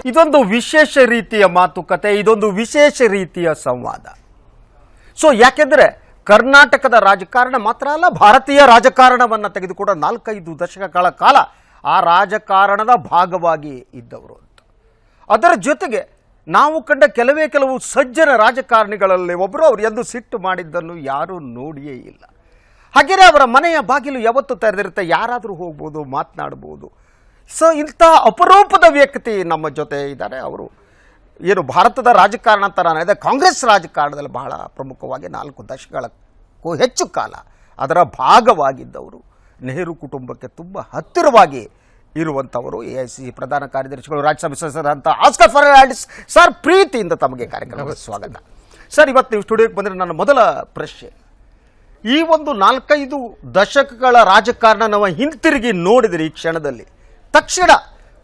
ಇದೊಂದು ವಿಶೇಷ ರೀತಿಯ ಮಾತುಕತೆ, ಇದೊಂದು ವಿಶೇಷ ರೀತಿಯ ಸಂವಾದ. ಸೊ ಯಾಕೆಂದರೆ ಕರ್ನಾಟಕದ ರಾಜಕಾರಣ ಮಾತ್ರ ಅಲ್ಲ, ಭಾರತೀಯ ರಾಜಕಾರಣವನ್ನು ತೆಗೆದುಕೊಂಡ 4-5 ದಶಕಗಳ ಕಾಲ ಆ ರಾಜಕಾರಣದ ಭಾಗವಾಗಿ ಇದ್ದವರು ಅಂತ. ಅದರ ಜೊತೆಗೆ ನಾವು ಕಂಡ ಕೆಲವು ಸಜ್ಜನ ರಾಜಕಾರಣಿಗಳಲ್ಲಿ ಒಬ್ಬರು ಅವರು ಎಂದು ಸಿಟ್ಟು ಮಾಡಿದ್ದನ್ನು ಯಾರೂ ನೋಡಿಯೇ ಇಲ್ಲ. ಹಾಗೆಯೇ ಅವರ ಮನೆಯ ಬಾಗಿಲು ಯಾವತ್ತೂ ತೆರೆದಿರುತ್ತೆ, ಯಾರಾದರೂ ಹೋಗ್ಬೋದು, ಮಾತನಾಡ್ಬೋದು. ಸೊ ಇಂಥ ಅಪರೂಪದ ವ್ಯಕ್ತಿ ನಮ್ಮ ಜೊತೆ ಇದ್ದಾರೆ. ಅವರು ಏನು ಭಾರತದ ರಾಜಕಾರಣ ಅಂತ ನಾನು ಹೇಳಿದೆ, ಕಾಂಗ್ರೆಸ್ ರಾಜಕಾರಣದಲ್ಲಿ ಬಹಳ ಪ್ರಮುಖವಾಗಿ 4 ದಶಕಗಳಕ್ಕೂ ಹೆಚ್ಚು ಕಾಲ ಅದರ ಭಾಗವಾಗಿದ್ದವರು, ನೆಹರು ಕುಟುಂಬಕ್ಕೆ ತುಂಬ ಹತ್ತಿರವಾಗಿ ಇರುವಂಥವರು, AICC ಪ್ರಧಾನ ಕಾರ್ಯದರ್ಶಿಗಳು, ರಾಜ್ಯಸಭೆ ಸದಸ್ಯರಂಥ ಆಸ್ಕರ್ ಫರ್ನಾಂಡಿಸ್ ಸರ್, ಪ್ರೀತಿಯಿಂದ ತಮಗೆ ಕಾರ್ಯಕ್ರಮಕ್ಕೆ ಸ್ವಾಗತ. ಸರ್, ಇವತ್ತು ನೀವು ಸ್ಟುಡಿಯೋಕ್ಕೆ ಬಂದರೆ ನನ್ನ ಮೊದಲ ಪ್ರಶ್ನೆ, ಈ ಒಂದು 4-5 ದಶಕಗಳ ರಾಜಕಾರಣ ನಾವು ಹಿಂತಿರುಗಿ ನೋಡಿದರೆ ಈ ಕ್ಷಣದಲ್ಲಿ ತಕ್ಷಣ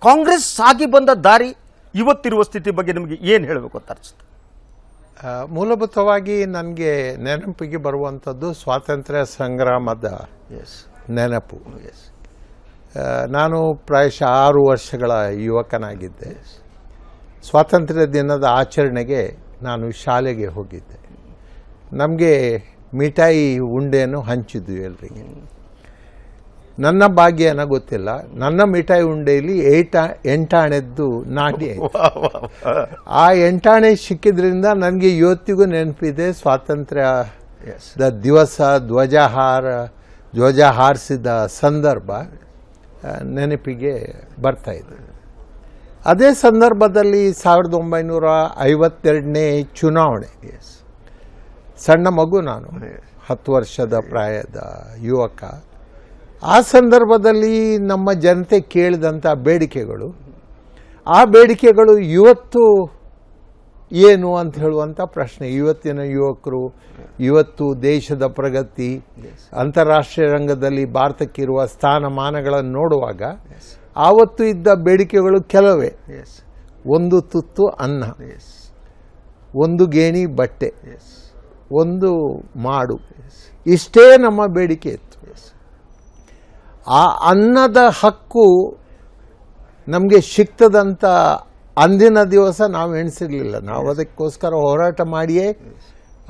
ಕಾಂಗ್ರೆಸ್ ಸಾಗಿ ಬಂದ ದಾರಿ, ಇವತ್ತಿರುವ ಸ್ಥಿತಿ ಬಗ್ಗೆ ನಿಮಗೆ ಏನು ಹೇಳಬೇಕು ಅಂತ ಅನಿಸುತ್ತೆ? ಮೂಲಭೂತವಾಗಿ ನನಗೆ ನೆನಪಿಗೆ ಬರುವಂಥದ್ದು ಸ್ವಾತಂತ್ರ್ಯ ಸಂಗ್ರಾಮದ ನೆನಪು. ನಾನು ಪ್ರಾಯಶಃ 6 ವರ್ಷಗಳ ಯುವಕನಾಗಿದ್ದೆ. ಸ್ವಾತಂತ್ರ್ಯ ದಿನದ ಆಚರಣೆಗೆ ನಾನು ಶಾಲೆಗೆ ಹೋಗಿದ್ದೆ. ನಮಗೆ ಮಿಠಾಯಿ ಉಂಡೆಯನ್ನು ಹಂಚಿದ್ವಿ ಎಲ್ರಿಗೆ. ನನ್ನ ಭಾಗ್ಯ ಏನೋ ಗೊತ್ತಿಲ್ಲ, ನನ್ನ ಮಿಠಾಯಿ ಉಂಡೆಯಲ್ಲಿ 8 ಆಣೆದ್ದು ನಾಟಿ ಆಯಿತು. ಆ 8 ಆಣೆ ಸಿಕ್ಕಿದ್ರಿಂದ ನನಗೆ ಇವತ್ತಿಗೂ ನೆನಪಿದೆ. ಸ್ವಾತಂತ್ರ್ಯದ ದಿವಸ ಧ್ವಜ ಹಾರಿಸಿದ ಸಂದರ್ಭ ನೆನಪಿಗೆ ಬರ್ತಾ ಇದೆ. ಅದೇ ಸಂದರ್ಭದಲ್ಲಿ 1952ನೇ ಚುನಾವಣೆ, ಸಣ್ಣ ಮಗು ನಾನು, 10 ವರ್ಷದ ಪ್ರಾಯದ ಯುವಕ. ಆ ಸಂದರ್ಭದಲ್ಲಿ ನಮ್ಮ ಜನತೆ ಕೇಳಿದಂಥ ಬೇಡಿಕೆಗಳು, ಆ ಬೇಡಿಕೆಗಳು ಇವತ್ತು ಏನು ಅಂತ ಹೇಳುವಂಥ ಪ್ರಶ್ನೆ. ಇವತ್ತಿನ ಯುವಕರು ಇವತ್ತು ದೇಶದ ಪ್ರಗತಿ, ಅಂತಾರಾಷ್ಟ್ರೀಯ ರಂಗದಲ್ಲಿ ಭಾರತಕ್ಕಿರುವ ಸ್ಥಾನಮಾನಗಳನ್ನು ನೋಡುವಾಗ ಆವತ್ತು ಇದ್ದ ಬೇಡಿಕೆಗಳು ಕೆಲವೇ. ಒಂದು ತುತ್ತು ಅನ್ನ, ಒಂದು ಗೇಣಿ ಬಟ್ಟೆ, ಒಂದು ಮಾಡು, ಇಷ್ಟೇ ನಮ್ಮ ಬೇಡಿಕೆ ಇತ್ತು. ಆ ಅನ್ನದ ಹಕ್ಕು ನಮಗೆ ಸಿಗ್ತದಂತ ಅಂದಿನ ದಿವಸ ನಾವು ಎಣಿಸಿರಲಿಲ್ಲ. ನಾವು ಅದಕ್ಕೋಸ್ಕರ ಹೋರಾಟ ಮಾಡಿಯೇ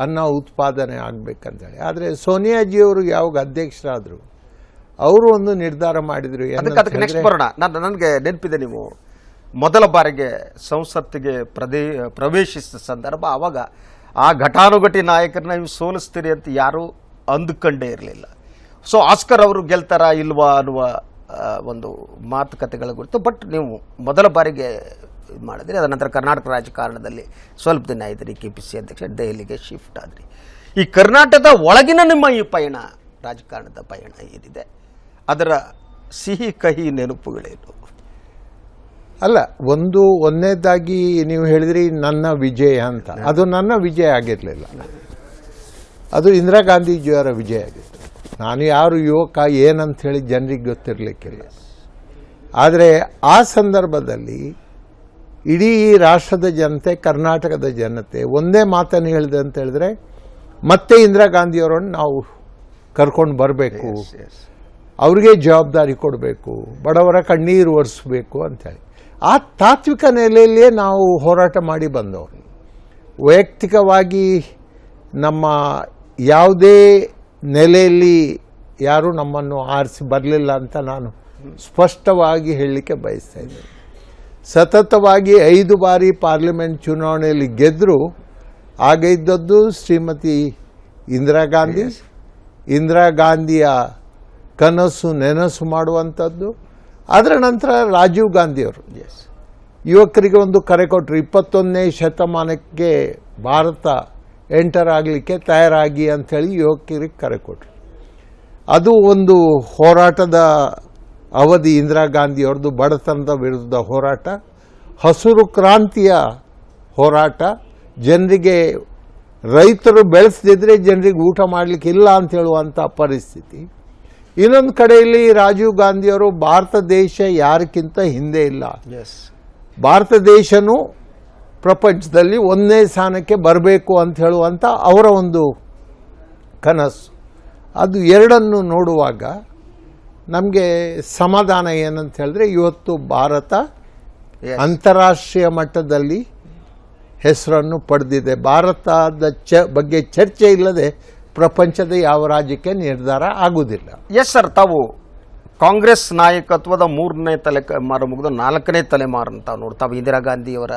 ಅನ್ನ ಉತ್ಪಾದನೆ ಆಗಬೇಕಂತೇಳಿ. ಆದರೆ ಸೋನಿಯಾಜಿಯವರು ಯಾವಾಗ ಅಧ್ಯಕ್ಷರಾದರು, ಅವರು ಒಂದು ನಿರ್ಧಾರ ಮಾಡಿದರು. ನನಗೆ ನೆನಪಿದೆ, ನೀವು ಮೊದಲ ಬಾರಿಗೆ ಸಂಸತ್ತಿಗೆ ಪ್ರವೇಶಿಸಿದ ಸಂದರ್ಭ, ಆವಾಗ ಆ ಘಟಾನುಘಟಿ ನಾಯಕರನ್ನ ನೀವು ಸೋಲಿಸ್ತೀರಿ ಅಂತ ಯಾರೂ ಅಂದುಕೊಂಡೇ ಇರಲಿಲ್ಲ. ಸೊ ಆಸ್ಕರ್ ಅವರು ಗೆಲ್ತಾರಾ ಇಲ್ವಾ ಅನ್ನುವ ಒಂದು ಮಾತುಕತೆಗಳ ಕುರಿತು. ಬಟ್ ನೀವು ಮೊದಲ ಬಾರಿಗೆ ಇದು ಮಾಡಿದ್ರಿ. ಅದರ ನಂತರ ಕರ್ನಾಟಕ ರಾಜಕಾರಣದಲ್ಲಿ ಸ್ವಲ್ಪ ದಿನ ಇದ್ರಿ, KPC ಅಧ್ಯಕ್ಷ, ದೆಹಲಿಗೆ ಶಿಫ್ಟ್ ಆದ್ರಿ. ಈ ಕರ್ನಾಟಕದ ಒಳಗಿನ ನಿಮ್ಮ ಈ ಪಯಣ, ರಾಜಕಾರಣದ ಪಯಣ ಏನಿದೆ, ಅದರ ಸಿಹಿ ಕಹಿ ನೆನಪುಗಳೇನು? ಅಲ್ಲ, ಒಂದನೇದಾಗಿ ನೀವು ಹೇಳಿದ್ರಿ ನನ್ನ ವಿಜಯ ಅಂತ. ಅದು ನನ್ನ ವಿಜಯ ಆಗಿರಲಿಲ್ಲ, ಅದು ಇಂದಿರಾ ಗಾಂಧೀಜಿಯವರ ವಿಜಯ ಆಗಿತ್ತು. ನಾನು ಯಾರು ಯುವಕ ಏನಂತ ಹೇಳಿ ಜನರಿಗೆ ಗೊತ್ತಿರಲಿಕ್ಕಿಲ್ಲ. ಆದರೆ ಆ ಸಂದರ್ಭದಲ್ಲಿ ಇಡೀ ರಾಷ್ಟ್ರದ ಜನತೆ, ಕರ್ನಾಟಕದ ಜನತೆ ಒಂದೇ ಮಾತನ್ನು ಹೇಳಿದೆ ಅಂತ ಹೇಳಿದ್ರೆ, ಮತ್ತೆ ಇಂದಿರಾ ಗಾಂಧಿಯವರನ್ನು ನಾವು ಕರ್ಕೊಂಡು ಬರಬೇಕು, ಅವ್ರಿಗೆ ಜವಾಬ್ದಾರಿ ಕೊಡಬೇಕು, ಬಡವರ ಕಣ್ಣೀರು ಒರೆಸಬೇಕು ಅಂಥೇಳಿ ಆ ತಾತ್ವಿಕ ನೆಲೆಯಲ್ಲಿಯೇ ನಾವು ಹೋರಾಟ ಮಾಡಿ ಬಂದವರು. ವೈಯಕ್ತಿಕವಾಗಿ ನಮ್ಮ ಯಾವುದೇ ನೆಲೆಯಲ್ಲಿ ಯಾರೂ ನಮ್ಮನ್ನು ಆರಿಸಿ ಬರಲಿಲ್ಲ ಅಂತ ನಾನು ಸ್ಪಷ್ಟವಾಗಿ ಹೇಳಲಿಕ್ಕೆ ಬಯಸ್ತಾ ಇದ್ದೇನೆ. ಸತತವಾಗಿ 5 ಬಾರಿ ಪಾರ್ಲಿಮೆಂಟ್ ಚುನಾವಣೆಯಲ್ಲಿ ಗೆದ್ದರು. ಆಗ ಇದ್ದದ್ದು ಶ್ರೀಮತಿ ಇಂದಿರಾ ಗಾಂಧಿ. ಇಂದಿರಾ ಗಾಂಧಿಯ ಕನಸು ನೆನಸು ಮಾಡುವಂಥದ್ದು. ಅದರ ನಂತರ ರಾಜೀವ್ ಗಾಂಧಿಯವರು ಯುವಕರಿಗೆ ಒಂದು ಕರೆ ಕೊಟ್ಟರು, 21ನೇ ಶತಮಾನಕ್ಕೆ ಭಾರತ ಎಂಟರ್ ಆಗಲಿಕ್ಕೆ ತಯಾರಾಗಿ ಅಂಥೇಳಿ ಯುವಕರಿಗೆ ಕರೆ ಕೊಟ್ಟರು. ಅದು ಒಂದು ಹೋರಾಟದ ಅವಧಿ. ಇಂದಿರಾ ಗಾಂಧಿಯವ್ರದ್ದು ಬಡತನದ ವಿರುದ್ಧ ಹೋರಾಟ, ಹಸಿರು ಕ್ರಾಂತಿಯ ಹೋರಾಟ. ಜನರಿಗೆ, ರೈತರು ಬೆಳೆಸದಿದ್ರೆ ಜನರಿಗೆ ಊಟ ಮಾಡಲಿಕ್ಕೆ ಇಲ್ಲ ಅಂತ ಹೇಳುವಂಥ ಪರಿಸ್ಥಿತಿ. ಇನ್ನೊಂದು ಕಡೆಯಲ್ಲಿ ರಾಜೀವ್ ಗಾಂಧಿಯವರು ಭಾರತ ದೇಶ ಯಾರಕ್ಕಿಂತ ಹಿಂದೆ ಇಲ್ಲ, ಭಾರತ ದೇಶನೂ ಪ್ರಪಂಚದಲ್ಲಿ 1ನೇ ಸ್ಥಾನಕ್ಕೆ ಬರಬೇಕು ಅಂತ ಹೇಳುವಂಥ ಅವರ ಒಂದು ಕನಸು. ಅದು ಎರಡನ್ನು ನೋಡುವಾಗ ನಮಗೆ ಸಮಾಧಾನ ಏನಂತ ಹೇಳಿದ್ರೆ, ಇವತ್ತು ಭಾರತ Yes. ಅಂತಾರಾಷ್ಟ್ರೀಯ ಮಟ್ಟದಲ್ಲಿ ಹೆಸರನ್ನು ಪಡೆದಿದೆ. ಭಾರತದ ಬಗ್ಗೆ ಚರ್ಚೆ ಇಲ್ಲದೆ ಪ್ರಪಂಚದ ಯಾವ ರಾಜ್ಯಕ್ಕೆ ನಿರ್ಧಾರ ಆಗುವುದಿಲ್ಲ. ಎಸ್ ಸರ್, ತಾವು ಕಾಂಗ್ರೆಸ್ ನಾಯಕತ್ವದ 3ನೇ ತಲೆಮಾರು ಮುಗಿದು 4ನೇ ತಲೆಮಾರು ಅಂತ ನೋಡಿ, ತಾವು ಇಂದಿರಾ ಗಾಂಧಿಯವರ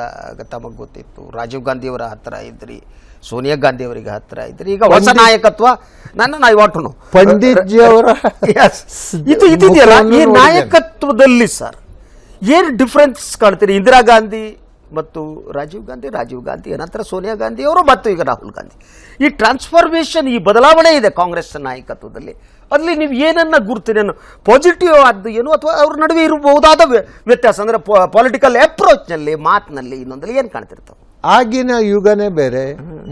ತಮಗೆ ಗೊತ್ತಿತ್ತು, ರಾಜೀವ್ ಗಾಂಧಿಯವರ ಹತ್ತಿರ ಇದ್ರಿ, ಸೋನಿಯಾ ಗಾಂಧಿ ಅವರಿಗೆ ಹತ್ತಿರ ಇದ್ರಿ. ಈಗ ಹೊಸ ನಾಯಕತ್ವ I want to know Pandit ji ಅವರ ಇದು ಇದೆಯಲ್ಲ, ಈ ನಾಯಕತ್ವದಲ್ಲಿ ಸರ್ ಏನು ಡಿಫ್ರೆನ್ಸ್ ಕಾಣ್ತೀರಿ? ಇಂದಿರಾ ಗಾಂಧಿ ಮತ್ತು ರಾಜೀವ್ ಗಾಂಧಿ ನಂತರ ಸೋನಿಯಾ ಗಾಂಧಿ ಅವರು ಮತ್ತು ಈಗ ರಾಹುಲ್ ಗಾಂಧಿ, ಈ ಟ್ರಾನ್ಸ್ಫಾರ್ಮೇಷನ್, ಈ ಬದಲಾವಣೆ ಇದೆ ಕಾಂಗ್ರೆಸ್ ನಾಯಕತ್ವದಲ್ಲಿ. ಅಲ್ಲಿ ನೀವು ಏನನ್ನ ಗುರುತಿನೇನು ಪಾಸಿಟಿವ್ ಆದ್ದು ಏನು, ಅಥವಾ ಅವ್ರ ನಡುವೆ ಇರಬಹುದಾದ ವ್ಯತ್ಯಾಸ ಅಂದರೆ ಪೊಲಿಟಿಕಲ್ ಅಪ್ರೋಚ್ನಲ್ಲಿ, ಮಾತಿನಲ್ಲಿ, ಇನ್ನೊಂದಲ್ಲಿ ಏನು ಕಾಣ್ತಿರ್ತಾವೆ? ಆಗಿನ ಯುಗನೇ ಬೇರೆ,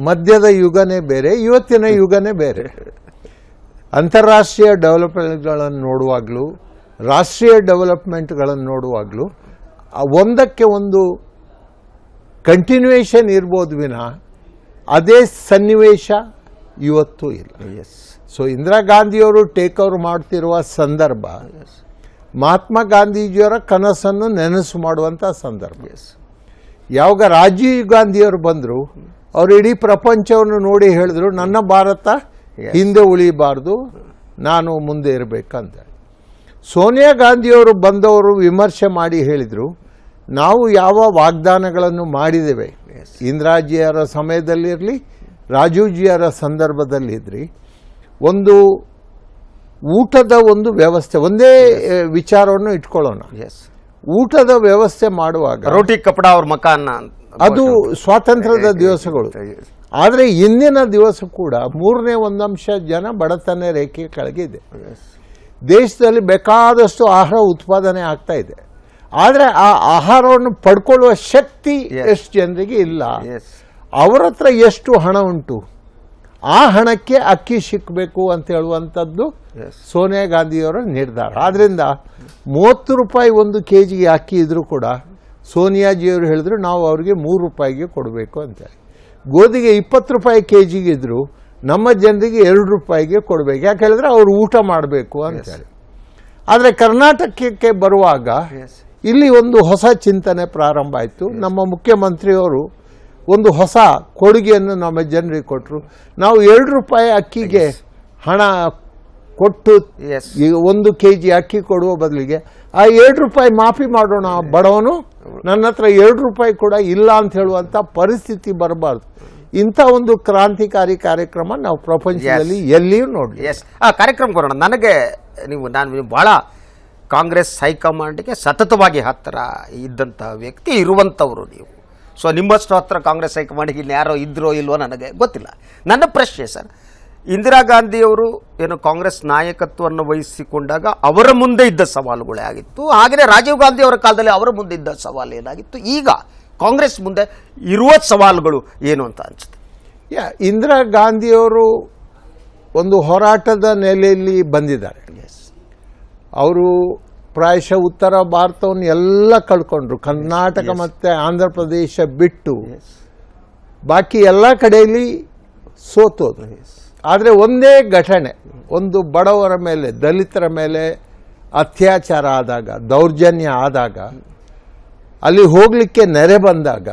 ಮಧ್ಯದ ಯುಗನೇ ಬೇರೆ, ಇವತ್ತಿನ ಯುಗನೇ ಬೇರೆ. ಅಂತಾರಾಷ್ಟ್ರೀಯ ಡೆವಲಪ್ಮೆಂಟ್ಗಳನ್ನು ನೋಡುವಾಗಲೂ, ರಾಷ್ಟ್ರೀಯ ಡೆವಲಪ್ಮೆಂಟ್ಗಳನ್ನು ನೋಡುವಾಗಲೂ ಒಂದಕ್ಕೆ ಒಂದು ಕಂಟಿನ್ಯೂಯೇಷನ್ ಇರ್ಬೋದು ವಿನ ಅದೇ ಸನ್ನಿವೇಶ ಇವತ್ತು ಇಲ್ಲ. ಸೊ ಇಂದಿರಾ ಗಾಂಧಿಯವರು ಟೇಕ್ ಓವರ್ ಮಾಡ್ತಿರುವ ಸಂದರ್ಭ ಮಹಾತ್ಮ ಗಾಂಧೀಜಿಯವರ ಕನಸನ್ನು ನೆನಸು ಮಾಡುವಂಥ ಸಂದರ್ಭ. ಯಾವಾಗ ರಾಜೀವ್ ಗಾಂಧಿಯವರು ಬಂದರು, ಅವರು ಇಡೀ ಪ್ರಪಂಚವನ್ನು ನೋಡಿ ಹೇಳಿದ್ರು, ನನ್ನ ಭಾರತ ಹಿಂದೆ ಉಳಿಬಾರ್ದು, ನಾನು ಮುಂದೆ ಇರಬೇಕಂತ. ಸೋನಿಯಾ ಗಾಂಧಿಯವರು ಬಂದವರು ವಿಮರ್ಶೆ ಮಾಡಿ ಹೇಳಿದರು, ನಾವು ಯಾವ ವಾಗ್ದಾನಗಳನ್ನು ಮಾಡಿದ್ದೇವೆ, ಇಂದಿರಾಜಿಯವರ ಸಮಯದಲ್ಲಿರಲಿ, ರಾಜೀವ್ಜಿಯವರ ಸಂದರ್ಭದಲ್ಲಿದ್ರಿ, ಒಂದು ಊಟದ ಒಂದು ವ್ಯವಸ್ಥೆ, ಒಂದೇ ವಿಚಾರವನ್ನು ಇಟ್ಕೊಳ್ಳೋಣ. ಊಟದ ವ್ಯವಸ್ಥೆ ಮಾಡುವಾಗ ರೋಟಿ ಕಪಡ ಅವ್ರ ಮಕಾನ, ಅದು ಸ್ವಾತಂತ್ರ್ಯದ ದಿವಸಗಳು. ಆದರೆ ಇಂದಿನ ದಿವಸ ಕೂಡ 1/3 ಜನ ಬಡತನ ರೇಖೆ ಕೆಳಗಿದೆ. ದೇಶದಲ್ಲಿ ಬೇಕಾದಷ್ಟು ಆಹಾರ ಉತ್ಪಾದನೆ ಆಗ್ತಾ ಇದೆ, ಆದರೆ ಆ ಆಹಾರವನ್ನು ಪಡ್ಕೊಳ್ಳುವ ಶಕ್ತಿ ಎಷ್ಟು ಜನರಿಗೆ ಇಲ್ಲ. ಅವರ ಹತ್ರ ಎಷ್ಟು ಹಣ ಉಂಟು, ಆ ಹಣಕ್ಕೆ ಅಕ್ಕಿ ಸಿಕ್ಕಬೇಕು ಅಂತ ಹೇಳುವಂಥದ್ದು ಸೋನಿಯಾ ಗಾಂಧಿಯವರ ನಿರ್ಧಾರ. ಆದ್ದರಿಂದ 30 ರೂಪಾಯಿ 1 kg ಅಕ್ಕಿ ಇದ್ರೂ ಕೂಡ ಸೋನಿಯಾಜಿಯವರು ಹೇಳಿದ್ರು, ನಾವು ಅವರಿಗೆ 3 ರೂಪಾಯಿಗೆ ಕೊಡಬೇಕು ಅಂತೇಳಿ. ಗೋಧಿಗೆ 20 ರೂಪಾಯಿ kg ಇದ್ರು ನಮ್ಮ ಜನರಿಗೆ 2 ರೂಪಾಯಿಗೆ ಕೊಡಬೇಕು, ಯಾಕೆ ಹೇಳಿದ್ರೆ ಅವರು ಊಟ ಮಾಡಬೇಕು ಅಂತೇಳಿ. ಆದರೆ ಕರ್ನಾಟಕಕ್ಕೆ ಬರುವಾಗ ಇಲ್ಲಿ ಒಂದು ಹೊಸ ಚಿಂತನೆ ಪ್ರಾರಂಭ ಆಯಿತು. ನಮ್ಮ ಮುಖ್ಯಮಂತ್ರಿಯವರು ಒಂದು ಹೊಸ ಕೊಡುಗೆಯನ್ನು ನಮ್ಮ ಜನರಿಗೆ ಕೊಟ್ಟರು. ನಾವು 2 ರೂಪಾಯಿ ಅಕ್ಕಿಗೆ ಹಣ ಕೊಟ್ಟು 1 kg ಅಕ್ಕಿ ಕೊಡುವ ಬದಲಿಗೆ ಆ 2 ರೂಪಾಯಿ ಮಾಫಿ ಮಾಡೋಣ, ಬಡವನು ನನ್ನ ಹತ್ರ 2 ರೂಪಾಯಿ ಕೂಡ ಇಲ್ಲ ಅಂತ ಹೇಳುವಂಥ ಪರಿಸ್ಥಿತಿ ಬರಬಾರ್ದು. ಇಂಥ ಒಂದು ಕ್ರಾಂತಿಕಾರಿ ಕಾರ್ಯಕ್ರಮ ನಾವು ಪ್ರಪಂಚದಲ್ಲಿ ಎಲ್ಲಿಯೂ ನೋಡಿ. ಆ ಕಾರ್ಯಕ್ರಮ ಬರೋಣ. ನಾನು ಭಾಳ ಕಾಂಗ್ರೆಸ್ ಹೈಕಮಾಂಡ್ಗೆ ಸತತವಾಗಿ ಹತ್ತಿರ ಇದ್ದಂಥ ವ್ಯಕ್ತಿ ಇರುವಂಥವರು ನೀವು. ಸೊ ನಿಮ್ಮಷ್ಟು ಹತ್ತಿರ ಕಾಂಗ್ರೆಸ್ ಹೈಕಮಾಂಡ್ಗೆ ಇಲ್ಲಿ ಯಾರೋ ಇದ್ರೋ ಇಲ್ವೋ ನನಗೆ ಗೊತ್ತಿಲ್ಲ. ನನ್ನ ಪ್ರಶ್ನೆ ಸರ್, ಇಂದಿರಾ ಗಾಂಧಿಯವರು ಏನು ಕಾಂಗ್ರೆಸ್ ನಾಯಕತ್ವವನ್ನು ವಹಿಸಿಕೊಂಡಾಗ ಅವರ ಮುಂದೆ ಇದ್ದ ಸವಾಲುಗಳೇ ಆಗಿತ್ತು, ಹಾಗೆಯೇ ರಾಜೀವ್ ಗಾಂಧಿ ಅವರ ಕಾಲದಲ್ಲಿ ಅವರ ಮುಂದೆ ಇದ್ದ ಸವಾಲು ಏನಾಗಿತ್ತು, ಈಗ ಕಾಂಗ್ರೆಸ್ ಮುಂದೆ ಇರುವ ಸವಾಲುಗಳು ಏನು ಅಂತ ಅನಿಸುತ್ತೆ? ಇಂದಿರಾ ಗಾಂಧಿಯವರು ಒಂದು ಹೋರಾಟದ ನೆಲೆಯಲ್ಲಿ ಬಂದಿದ್ದಾರೆ. ಅವರು ಪ್ರಾಯಶಃ ಉತ್ತರ ಭಾರತವನ್ನು ಎಲ್ಲ ಕಳ್ಕೊಂಡ್ರು, ಕರ್ನಾಟಕ ಮತ್ತು ಆಂಧ್ರ ಪ್ರದೇಶ ಬಿಟ್ಟು ಬಾಕಿ ಎಲ್ಲ ಕಡೆಯಲ್ಲಿ ಸೋತೋದು. ಆದರೆ ಒಂದೇ ಘಟನೆ, ಒಂದು ಬಡವರ ಮೇಲೆ, ದಲಿತರ ಮೇಲೆ ಅತ್ಯಾಚಾರ ಆದಾಗ, ದೌರ್ಜನ್ಯ ಆದಾಗ, ಅಲ್ಲಿ ಹೋಗಲಿಕ್ಕೆ ನೆರೆ ಬಂದಾಗ,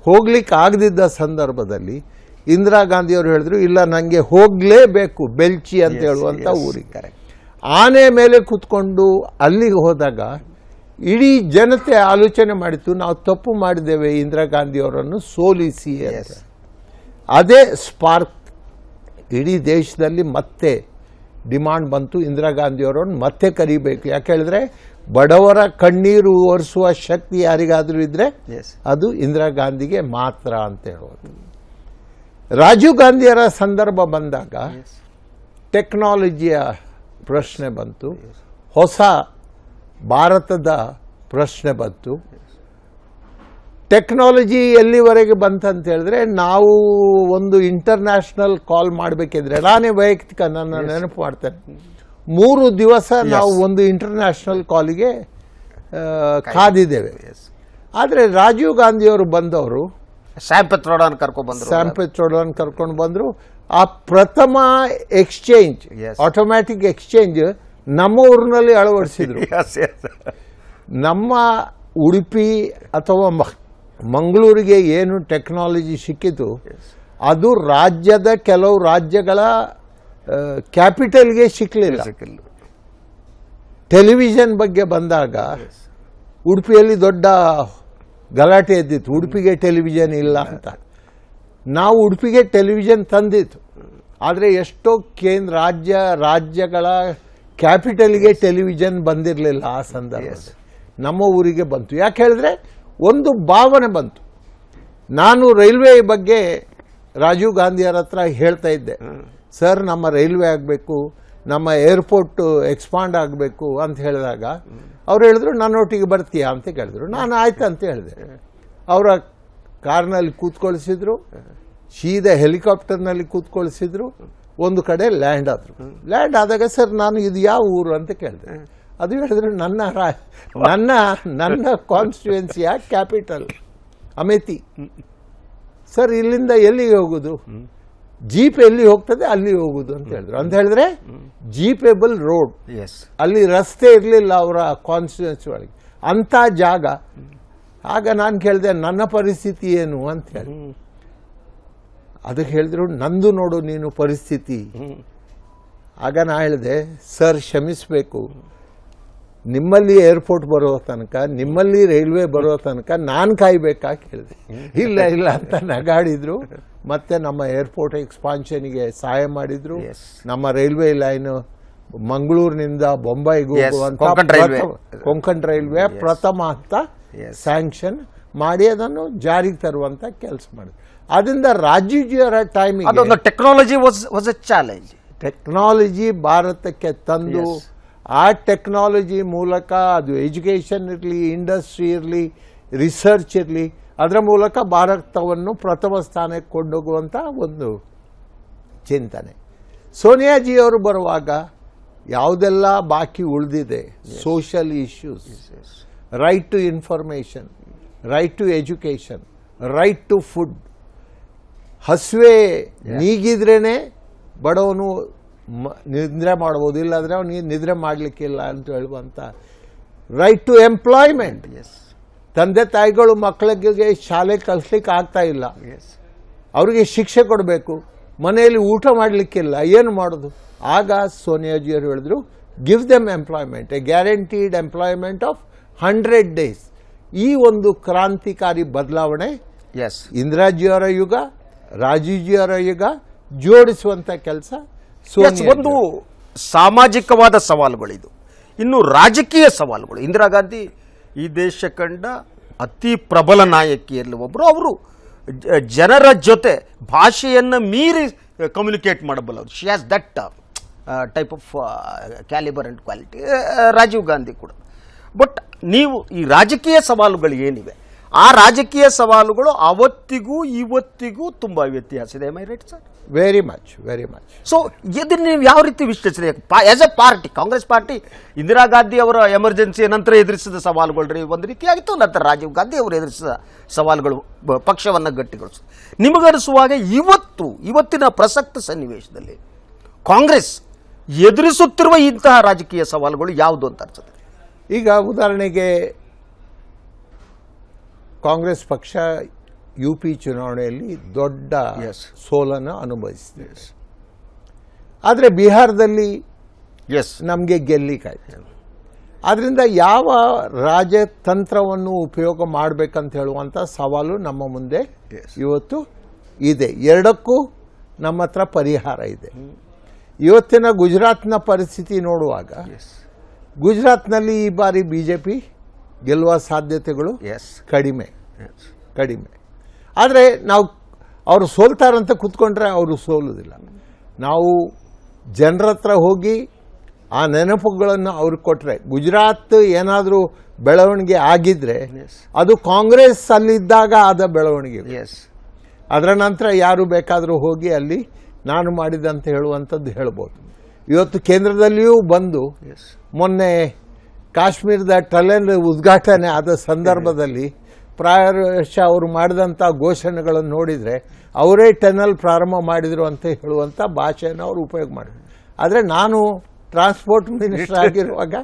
ಹೋಗ್ಲಿಕ್ಕೆ ಆಗದಿದ್ದ ಸಂದರ್ಭದಲ್ಲಿ ಇಂದಿರಾ ಗಾಂಧಿಯವರು ಹೇಳಿದ್ರು, ಇಲ್ಲ ನನಗೆ ಹೋಗಲೇಬೇಕು ಬೆಲ್ಚಿ ಅಂತ ಹೇಳುವಂಥ ಊರಿಗೆ. ಆನೆ ಮೇಲೆ ಕೂತ್ಕೊಂಡು ಅಲ್ಲಿಗೆ ಹೋದಾಗ ಇಡೀ ಜನತೆ ಆಲೋಚನೆ ಮಾಡಿತ್ತು, ನಾವು ತಪ್ಪು ಮಾಡಿದ್ದೇವೆ ಇಂದಿರಾ ಗಾಂಧಿಯವರನ್ನು ಸೋಲಿಸಿ ಅಂತ. ಅದೇ ಸ್ಪಾರ್ಕ್ ಇಡೀ ದೇಶದಲ್ಲಿ ಮತ್ತೆ ಡಿಮಾಂಡ್ ಬಂತು, ಇಂದಿರಾ ಗಾಂಧಿಯವರನ್ನು ಮತ್ತೆ ಕರಿಬೇಕು. ಯಾಕೆ ಹೇಳಿದ್ರೆ ಬಡವರ ಕಣ್ಣೀರು ಒರೆಸುವ ಶಕ್ತಿ ಯಾರಿಗಾದರೂ ಇದ್ರೆ ಅದು ಇಂದಿರಾ ಗಾಂಧಿಗೆ ಮಾತ್ರ ಅಂತ ಹೇಳೋದು. ರಾಜೀವ್ ಗಾಂಧಿಯರ ಸಂದರ್ಭ ಬಂದಾಗ ಟೆಕ್ನಾಲಜಿಯ ಪ್ರಶ್ನೆ ಬಂತು, ಹೊಸ ಭಾರತದ ಪ್ರಶ್ನೆ ಬಂತು. ಟೆಕ್ನಾಲಜಿ ಎಲ್ಲಿವರೆಗೆ ಬಂತಂತ ಹೇಳಿದ್ರೆ, ನಾವು ಒಂದು ಇಂಟರ್ನ್ಯಾಷನಲ್ ಕಾಲ್ ಮಾಡಬೇಕಿದ್ರೆ, ನಾನೇ ವೈಯಕ್ತಿಕ ನನ್ನ ನೆನಪು ಮಾಡ್ತೇನೆ, 3 ದಿವಸ ನಾವು ಒಂದು ಇಂಟರ್ನ್ಯಾಷನಲ್ ಕಾಲಿಗೆ ಕಾದಿದ್ದೇವೆ. ಆದರೆ ರಾಜೀವ್ ಗಾಂಧಿಯವರು ಬಂದವರು ಸ್ಯಾಮ್ ಪೆಟ್ರೋಡಾನ್ ಕರ್ಕೊಂಡು ಬಂದರು. ಆ ಪ್ರಥಮ ಎಕ್ಸ್ಚೇಂಜ್, ಆಟೋಮ್ಯಾಟಿಕ್ ಎಕ್ಸ್ಚೇಂಜ್ ನಮ್ಮ ಊರಿನಲ್ಲಿ ಅಳವಡಿಸಿದ್ರು. ನಮ್ಮ ಉಡುಪಿ ಅಥವಾ ಮಂಗಳೂರಿಗೆ ಏನು ಟೆಕ್ನಾಲಜಿ ಸಿಕ್ಕಿತು ಅದು ರಾಜ್ಯದ ಕೆಲವು ರಾಜ್ಯಗಳ ಕ್ಯಾಪಿಟಲ್ಗೆ ಸಿಕ್ಕಲಿಲ್ಲ. ಟೆಲಿವಿಷನ್ ಬಗ್ಗೆ ಬಂದಾಗ ಉಡುಪಿಯಲ್ಲಿ ದೊಡ್ಡ ಗಲಾಟೆ ಎದ್ದಿತ್ತು, ಉಡುಪಿಗೆ ಟೆಲಿವಿಷನ್ ಇಲ್ಲ ಅಂತ. ನಾವು ಉಡುಪಿಗೆ ಟೆಲಿವಿಷನ್ ತಂದಿತ್ತು, ಆದರೆ ಎಷ್ಟೋ ರಾಜ್ಯಗಳ ಕ್ಯಾಪಿಟಲ್ಗೆ ಟೆಲಿವಿಷನ್ ಬಂದಿರಲಿಲ್ಲ ಆ ಸಂದರ್ಭದಲ್ಲಿ. ನಮ್ಮ ಊರಿಗೆ ಬಂತು. ಯಾಕೆ ಹೇಳಿದ್ರೆ ಒಂದು ಭಾವನೆ ಬಂತು. ನಾನು ರೈಲ್ವೆ ಬಗ್ಗೆ ರಾಜೀವ್ ಗಾಂಧಿಯವರ ಹತ್ರ ಹೇಳ್ತಾ ಇದ್ದೆ, ಸರ್ ನಮ್ಮ ರೈಲ್ವೆ ಆಗಬೇಕು, ನಮ್ಮ ಏರ್ಪೋರ್ಟ್ ಎಕ್ಸ್ಪಾಂಡ್ ಆಗಬೇಕು ಅಂತ ಹೇಳಿದಾಗ ಅವ್ರು ಹೇಳಿದ್ರು ನನ್ನೊಟ್ಟಿಗೆ ಬರ್ತೀಯಾ ಅಂತ ಕೇಳಿದ್ರು. ನಾನು ಆಯ್ತು ಅಂತ ಹೇಳಿದೆ. ಅವರ ಕಾರ್ನಲ್ಲಿ ಕೂತ್ಕೊಳಿಸಿದ್ರು, ಸೀದಾ ಹೆಲಿಕಾಪ್ಟರ್ನಲ್ಲಿ ಕೂತ್ಕೊಳಿಸಿದ್ರು, ಒಂದು ಕಡೆ ಲ್ಯಾಂಡ್ ಆದರು. ಲ್ಯಾಂಡ್ ಆದಾಗ ಸರ್ ನಾನು ಇದು ಯಾವ ಊರು ಅಂತ ಕೇಳಿದೆ. ಅದು ಹೇಳಿದ್ರು ನನ್ನ ಕಾನ್ಸ್ಟಿಟ್ಯೂನ್ಸಿಯ ಕ್ಯಾಪಿಟಲ್ ಅಮೇಥಿ. ಸರ್ ಇಲ್ಲಿಂದ ಎಲ್ಲಿಗೆ ಹೋಗೋದು? ಜೀಪ್ ಎಲ್ಲಿ ಹೋಗ್ತದೆ ಅಲ್ಲಿ ಹೋಗುದು ಅಂತ ಹೇಳಿದ್ರು. ಅಂತ ಹೇಳಿದ್ರೆ ಜೀಪೇಬಲ್ ರೋಡ್, ಅಲ್ಲಿ ರಸ್ತೆ ಇರಲಿಲ್ಲ ಅವರ ಕಾನ್ಸ್ಟಿಟ್ಯೂನ್ಸಿ ಒಳಗೆ, ಅಂಥ ಜಾಗ. ಆಗ ನಾನು ಕೇಳಿದೆ ನನ್ನ ಪರಿಸ್ಥಿತಿ ಏನು ಅಂತ ಹೇಳಿ. ಅದಕ್ಕೆ ಹೇಳಿದ್ರು ನಂದು ನೋಡು ನೀನು ಪರಿಸ್ಥಿತಿ. ಆಗ ನಾ ಹೇಳಿದೆ ಸರ್ ಕ್ಷಮಿಸಬೇಕು, ನಿಮ್ಮಲ್ಲಿ ಏರ್ಪೋರ್ಟ್ ಬರೋ ತನಕ, ನಿಮ್ಮಲ್ಲಿ ರೈಲ್ವೆ ಬರೋ ತನಕ ನಾನು ಕಾಯ್ಬೇಕಾ ಕೇಳಿದೆ. ಇಲ್ಲ ಅಂತ ನಗಾಡಿದ್ರು. ಮತ್ತೆ ನಮ್ಮ ಏರ್ಪೋರ್ಟ್ ಎಕ್ಸ್ಪಾನ್ಷನ್ಗೆ ಸಹಾಯ ಮಾಡಿದ್ರು. ನಮ್ಮ ರೈಲ್ವೆ ಲೈನ್ ಮಂಗಳೂರಿನಿಂದ ಬೊಂಬೈಗೂ ಕೊಂಕಣ್ ರೈಲ್ವೆ ಪ್ರಥಮ ಅಂತ ಸ್ಯಾಂಕ್ಷನ್ ಮಾಡಿ ಅದನ್ನು ಜಾರಿಗೆ ತರುವಂತ ಕೆಲಸ ಮಾಡಿದ್ರು. ಅದರಿಂದ ರಾಜೀವ್ಜಿಯವರ ಟೈಮಿಗೆ ಟೆಕ್ನಾಲಜಿ ಭಾರತಕ್ಕೆ ತಂದು ಆ ಟೆಕ್ನಾಲಜಿ ಮೂಲಕ ಅದು ಎಜುಕೇಷನ್ ಇರಲಿ, ಇಂಡಸ್ಟ್ರಿ ಇರಲಿ, ರಿಸರ್ಚ್ ಇರಲಿ, ಅದರ ಮೂಲಕ ಭಾರತವನ್ನು ಪ್ರಥಮ ಸ್ಥಾನಕ್ಕೆ ಕೊಂಡೋಗುವಂಥ ಒಂದು ಚಿಂತನೆ. ಸೋನಿಯಾಜಿಯವರು ಬರುವಾಗ ಯಾವುದೆಲ್ಲ ಬಾಕಿ ಉಳಿದಿದೆ, social issues, right to information, right to education, right to food, ಹಸುವೆ ನೀಗಿದ್ರೇ ಬಡವನು ನಿದ್ರೆ ಮಾಡ್ಬೋದು, ಇಲ್ಲಾಂದರೆ ಅವನಿಗೆ ನಿದ್ರೆ ಮಾಡಲಿಕ್ಕಿಲ್ಲ ಅಂತ ಹೇಳುವಂಥ ರೈಟ್ ಟು ಎಂಪ್ಲಾಯ್ಮೆಂಟ್. ತಂದೆ ತಾಯಿಗಳು ಮಕ್ಕಳಿಗೆ ಶಾಲೆ ಕಲಿಸ್ಲಿಕ್ಕೆ ಆಗ್ತಾ ಇಲ್ಲ, ಅವರಿಗೆ ಶಿಕ್ಷೆ ಕೊಡಬೇಕು, ಮನೆಯಲ್ಲಿ ಊಟ ಮಾಡಲಿಕ್ಕಿಲ್ಲ, ಏನು ಮಾಡೋದು? ಆಗ ಸೋನಿಯಾಜಿಯವರು ಹೇಳಿದ್ರು give them employment, A guaranteed employment of 100 days. ಈ ಒಂದು ಕ್ರಾಂತಿಕಾರಿ ಬದಲಾವಣೆ ಇಂದಿರಾಜಿಯವರ ಯುಗ, ರಾಜೀವ್ಜಿಯವರ ಯುಗ ಜೋಡಿಸುವಂಥ ಕೆಲಸ. ಒಂದು ಸಾಮಾಜಿಕವಾದ ಸವಾಲುಗಳಿದು. ಇನ್ನು ರಾಜಕೀಯ ಸವಾಲುಗಳು. ಇಂದಿರಾ ಗಾಂಧಿ ಈ ದೇಶ ಕಂಡ ಅತಿ ಪ್ರಬಲ ನಾಯಕಿಯಲ್ಲಿ ಒಬ್ಬರು. ಅವರು ಜನರ ಜೊತೆ ಭಾಷೆಯನ್ನು ಮೀರಿ ಕಮ್ಯುನಿಕೇಟ್ ಮಾಡಬಲ್ಲವರು. She has that type of calibre and quality. Rajiv Gandhi ಕೂಡ. ಬಟ್ ನೀವು ಈ ರಾಜಕೀಯ ಸವಾಲುಗಳು ಏನಿವೆ, ಆ ರಾಜಕೀಯ ಸವಾಲುಗಳು ಅವತ್ತಿಗೂ ಇವತ್ತಿಗೂ ತುಂಬ ವ್ಯತ್ಯಾಸ ಇದೆ. My right sir? Very much, very much. So ಇದನ್ನು ನೀವು ಯಾವ ರೀತಿ ವಿಶ್ಲೇಷಣೆ? As A party, Congress party Indira Gandhi ಅವರ ಎಮರ್ಜೆನ್ಸಿಯ ನಂತರ ಎದುರಿಸಿದ ಸವಾಲುಗಳು ಒಂದು ರೀತಿಯಾಗಿತ್ತು. ನಂತರ ರಾಜೀವ್ ಗಾಂಧಿ ಅವರು ಎದುರಿಸಿದ ಸವಾಲುಗಳು ಪಕ್ಷವನ್ನು ಗಟ್ಟಿಗೊಳಿಸಿತು. ನಿಮಗನಿಸುವಾಗ ಇವತ್ತಿನ ಪ್ರಸಕ್ತ ಸನ್ನಿವೇಶದಲ್ಲಿ ಕಾಂಗ್ರೆಸ್ ಎದುರಿಸುತ್ತಿರುವ ಇಂತಹ ರಾಜಕೀಯ ಸವಾಲುಗಳು ಯಾವುದು ಅಂತ ಅನ್ಸುತ್ತೆ? ಈಗ ಉದಾಹರಣೆಗೆ ಕಾಂಗ್ರೆಸ್ ಪಕ್ಷ UP ಚುನಾವಣೆಯಲ್ಲಿ ದೊಡ್ಡ ಸೋಲನ್ನು ಅನುಭವಿಸಿದೆ. ಆದರೆ ಬಿಹಾರದಲ್ಲಿ ನಮಗೆ ಗೆಲ್ಲಿಕಾಯ್ತು. ಆದ್ದರಿಂದ ಯಾವ ರಾಜತಂತ್ರವನ್ನು ಉಪಯೋಗ ಮಾಡಬೇಕಂತ ಹೇಳುವಂಥ ಸವಾಲು ನಮ್ಮ ಮುಂದೆ ಇವತ್ತು ಇದೆ. ಎರಡಕ್ಕೂ ನಮ್ಮ ಹತ್ರ ಪರಿಹಾರ ಇದೆ. ಇವತ್ತಿನ ಗುಜರಾತ್ನ ಪರಿಸ್ಥಿತಿ ನೋಡುವಾಗ ಗುಜರಾತ್ನಲ್ಲಿ ಈ ಬಾರಿ BJP ಗೆಲ್ಲುವ ಸಾಧ್ಯತೆಗಳು ಕಡಿಮೆ. ಆದರೆ ನಾವು ಅವರು ಸೋಲ್ತಾರಂತ ಕೂತ್ಕೊಂಡ್ರೆ ಅವರು ಸೋಲುವುದಿಲ್ಲ. ನಾವು ಜನರ ಹತ್ರ ಹೋಗಿ ಆ ನೆನಪುಗಳನ್ನು ಅವ್ರಿಗೆ ಕೊಟ್ಟರೆ, ಗುಜರಾತ್ ಏನಾದರೂ ಬೆಳವಣಿಗೆ ಆಗಿದ್ರೆ ಅದು ಕಾಂಗ್ರೆಸ್ ಅಲ್ಲಿದ್ದಾಗ ಆದ ಬೆಳವಣಿಗೆ. ಅದರ ನಂತರ ಯಾರು ಬೇಕಾದರೂ ಹೋಗಿ ಅಲ್ಲಿ ನಾನು ಮಾಡಿದಂತ ಹೇಳುವಂಥದ್ದು ಹೇಳ್ಬೋದು. ಇವತ್ತು ಕೇಂದ್ರದಲ್ಲಿಯೂ ಬಂದು ಮೊನ್ನೆ ಕಾಶ್ಮೀರದ ಟನೆಲ್ ಉದ್ಘಾಟನೆ ಆದ ಸಂದರ್ಭದಲ್ಲಿ ಪ್ರಾಯಶಃ ಅವರು ಮಾಡಿದಂಥ ಘೋಷಣೆಗಳನ್ನು ನೋಡಿದರೆ ಅವರೇ ಟನೆಲ್ ಪ್ರಾರಂಭ ಮಾಡಿದರು ಅಂತ ಹೇಳುವಂಥ ಭಾಷೆಯನ್ನು ಅವರು ಉಪಯೋಗ ಮಾಡಿದರು. ಆದರೆ ನಾನು ಟ್ರಾನ್ಸ್ಪೋರ್ಟ್ ಮಿನಿಸ್ಟರ್ ಆಗಿರುವಾಗ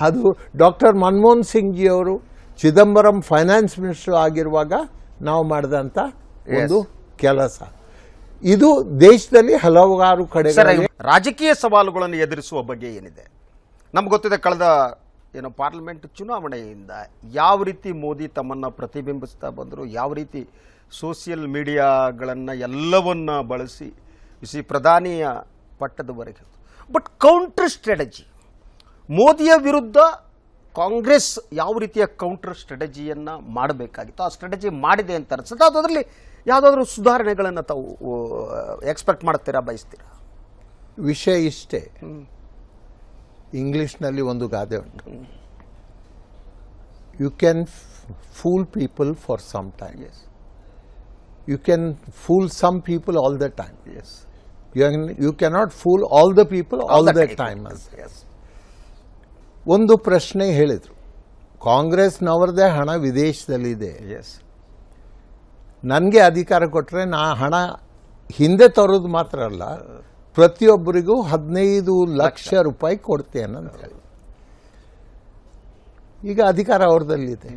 ಅದು ಡಾಕ್ಟರ್ ಮನಮೋಹನ್ ಸಿಂಗ್ ಜಿ ಅವರು ಚಿದಂಬರಂ ಫೈನಾನ್ಸ್ ಮಿನಿಸ್ಟರ್ ಆಗಿರುವಾಗ ನಾವು ಮಾಡಿದಂಥ ಒಂದು ಕೆಲಸ. ಇದು ದೇಶದಲ್ಲಿ ಹಲವಾರು ಕಡೆ ರಾಜಕೀಯ ಸವಾಲುಗಳನ್ನು ಎದುರಿಸುವ ಬಗ್ಗೆ ಏನಿದೆ ನಮ್ಗೆ ಗೊತ್ತಿದೆ. ಕಳೆದ ಪಾರ್ಲಿಮೆಂಟ್ ಚುನಾವಣೆಯಿಂದ ಯಾವ ರೀತಿ ಮೋದಿ ತಮ್ಮನ್ನು ಪ್ರತಿಬಿಂಬಿಸ್ತಾ ಬಂದರು, ಯಾವ ರೀತಿ ಸೋಷಿಯಲ್ ಮೀಡಿಯಾಗಳನ್ನು ಎಲ್ಲವನ್ನ ಬಳಸಿ ಪ್ರಧಾನಿಯ ಪಟ್ಟದವರೆಗೆ. ಬಟ್ ಕೌಂಟರ್ ಸ್ಟ್ರಾಟಜಿ ಮೋದಿಯ ವಿರುದ್ಧ ಕಾಂಗ್ರೆಸ್ ಯಾವ ರೀತಿಯ ಕೌಂಟರ್ ಸ್ಟ್ರಾಟಜಿಯನ್ನು ಮಾಡಬೇಕಾಗಿತ್ತು, ಆ ಸ್ಟ್ರಾಟಜಿ ಮಾಡಿದೆ ಅಂತ ಅನಿಸುತ್ತೆ. ಅದರಲ್ಲಿ ಯಾವುದಾದ್ರೂ ಸುಧಾರಣೆಗಳನ್ನು ತಾವು ಎಕ್ಸ್ಪೆಕ್ಟ್ ಮಾಡ್ತೀರಾ, ಬಯಸ್ತೀರಾ? ವಿಷಯ ಇಷ್ಟೇ, ಇಂಗ್ಲಿಷ್ನಲ್ಲಿ ಒಂದು ಗಾದೆ ಉಂಟು, you can fool people for some time, you can fool some people all the time, you cannot fool all the people all the time. ಒಂದು ಪ್ರಶ್ನೆ ಹೇಳಿದರು, ಕಾಂಗ್ರೆಸ್ನವ್ರದ್ದೇ ಹಣ ವಿದೇಶದಲ್ಲಿದೆ, ನನಗೆ ಅಧಿಕಾರ ಕೊಟ್ಟರೆ ನಾ ಹಣ ಹಿಂದೆ ತರೋದು ಮಾತ್ರ ಅಲ್ಲ, ಪ್ರತಿಯೊಬ್ಬರಿಗೂ 15 ಲಕ್ಷ ರೂಪಾಯಿ ಕೊಡ್ತೇನೆ ಅಂತ ಹೇಳಿ. ಈಗ ಅಧಿಕಾರ ಅವ್ರದಲ್ಲಿದೆ,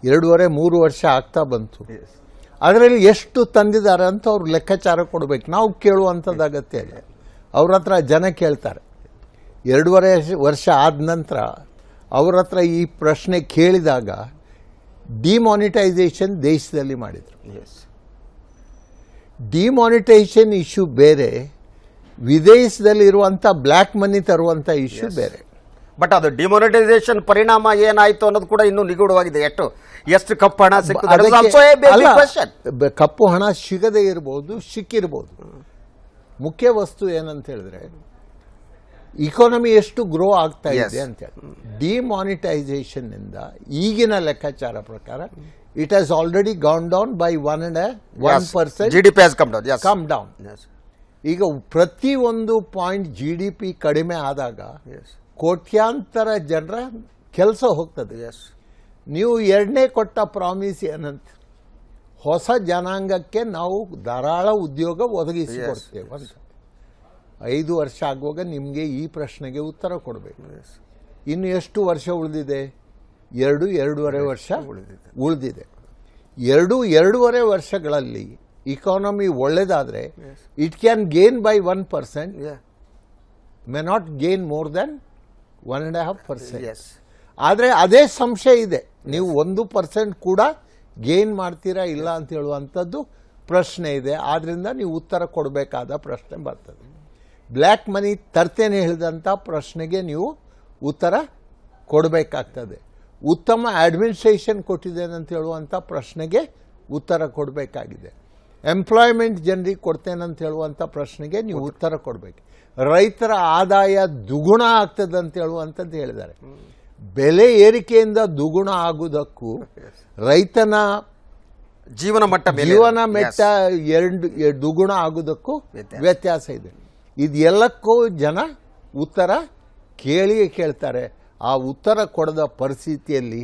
2.5-3 ವರ್ಷ ಆಗ್ತಾ ಬಂತು. ಅದರಲ್ಲಿ ಎಷ್ಟು ತಂದಿದ್ದಾರೆ ಅಂತ ಅವ್ರು ಲೆಕ್ಕಾಚಾರ ಕೊಡಬೇಕು, ನಾವು ಕೇಳುವಂಥದ್ದು ಅಗತ್ಯ ಇಲ್ಲ. ಅವ್ರ ಹತ್ರ ಜನ ಕೇಳ್ತಾರೆ. 2.5 ವರ್ಷ ಆದ ನಂತರ ಅವ್ರ ಹತ್ರ ಈ ಪ್ರಶ್ನೆ ಕೇಳಿದಾಗ ಡಿಮಾನಿಟೈಸೇಷನ್ ದೇಶದಲ್ಲಿ ಮಾಡಿದರು. ಡಿಮಾನಿಟೈಸೇಷನ್ ಇಶ್ಯೂ ಬೇರೆ, ವಿದೇಶದಲ್ಲಿ ಇರುವಂಥ ಬ್ಲ್ಯಾಕ್ ಮನಿ ತರುವಂಥ ಇಶ್ಯೂ ಬೇರೆ. ಬಟ್ ಅದು ಡಿಮಾನಿಟೈಸೇಷನ್ ಪರಿಣಾಮ ಏನಾಯಿತು ಅನ್ನೋದು ಕೂಡ ಇನ್ನೂ ನಿಗೂಢವಾಗಿದೆ. ಎಷ್ಟು ಕಪ್ಪು ಹಣ ಸಿಕ್ಕಿದೆ, ಕಪ್ಪು ಹಣ ಸಿಗದೇ ಇರಬಹುದು, ಸಿಕ್ಕಿರ್ಬೋದು. ಮುಖ್ಯ ವಸ್ತು ಏನಂತ ಹೇಳಿದ್ರೆ ಇಕಾನಮಿ ಎಷ್ಟು ಗ್ರೋ ಆಗ್ತಾ ಇದೆ ಅಂತೇಳಿ. ಡಿಮಾನಿಟೈಸೇಷನ್ ಇಂದ ಈಗಿನ ಲೆಕ್ಕಾಚಾರ ಪ್ರಕಾರ it has already gown down by 1% GDP has come down. Come down. ಈಗ ಪ್ರತಿ ಒಂದು ಪಾಯಿಂಟ್ GDP ಕಡಿಮೆ ಆದಾಗ ಕೋಟ್ಯಾಂತರ ಜನರ ಕೆಲಸ ಹೋಗ್ತದೆ. ನೀವು ಎರಡನೇ ಕೊಟ್ಟ ಪ್ರಾಮಿಸ್ ಏನಂತ, ಹೊಸ ಜನಾಂಗಕ್ಕೆ ನಾವು ಧಾರಾಳ ಉದ್ಯೋಗ ಒದಗಿಸಿಕೊಡ್ತೇವೆ ಅಂತ. 5 ವರ್ಷ ಆಗುವಾಗ ನಿಮಗೆ ಈ ಪ್ರಶ್ನೆಗೆ ಉತ್ತರ ಕೊಡಬೇಕು. ಇನ್ನು ಎಷ್ಟು ವರ್ಷ ಉಳಿದಿದೆ? 2.5 ವರ್ಷ ಉಳಿದಿದೆ. 2.5 ವರ್ಷಗಳಲ್ಲಿ ಇಕಾನಮಿ ಒಳ್ಳೆದಾದರೆ it can gain by 1%, may not gain more than 1.5%. ಆದರೆ ಅದೇ ಸಂಶಯ ಇದೆ, ನೀವು 1% ಕೂಡ ಗೇನ್ ಮಾಡ್ತೀರಾ ಇಲ್ಲ ಅಂತ ಹೇಳುವಂಥದ್ದು ಪ್ರಶ್ನೆ ಇದೆ. ಆದ್ದರಿಂದ ನೀವು ಉತ್ತರ ಕೊಡಬೇಕಾದ ಪ್ರಶ್ನೆ ಬರ್ತದೆ. ಬ್ಲ್ಯಾಕ್ ಮನಿ ತರ್ತೇನೆ ಹೇಳಿದಂಥ ಪ್ರಶ್ನೆಗೆ ನೀವು ಉತ್ತರ ಕೊಡಬೇಕಾಗ್ತದೆ. ಉತ್ತಮ ಅಡ್ಮಿನಿಸ್ಟ್ರೇಷನ್ ಕೊಟ್ಟಿದ್ದೇನೆ ಅಂತ ಹೇಳುವಂಥ ಪ್ರಶ್ನೆಗೆ ಉತ್ತರ ಕೊಡಬೇಕಾಗಿದೆ. ಎಂಪ್ಲಾಯ್ಮೆಂಟ್ ಜನರಿಗೆ ಕೊಡ್ತೇನಂತ ಹೇಳುವಂಥ ಪ್ರಶ್ನೆಗೆ ನೀವು ಉತ್ತರ ಕೊಡಬೇಕು. ರೈತರ ಆದಾಯ ದ್ವಿಗುಣ ಆಗ್ತದೆ ಅಂತ ಹೇಳುವಂಥದ್ದು ಹೇಳಿದ್ದಾರೆ. ಬೆಲೆ ಏರಿಕೆಯಿಂದ ದ್ವಿಗುಣ ಆಗುವುದಕ್ಕೂ ರೈತನ ಜೀವನ ಮಟ್ಟ ದ್ವಿಗುಣ ಆಗುವುದಕ್ಕೂ ವ್ಯತ್ಯಾಸ ಇದೆ. ಇದೆಲ್ಲಕ್ಕೂ ಜನ ಉತ್ತರ ಕೇಳಿಯೇ ಕೇಳ್ತಾರೆ. ಆ ಉತ್ತರ ಕೊಡದ ಪರಿಸ್ಥಿತಿಯಲ್ಲಿ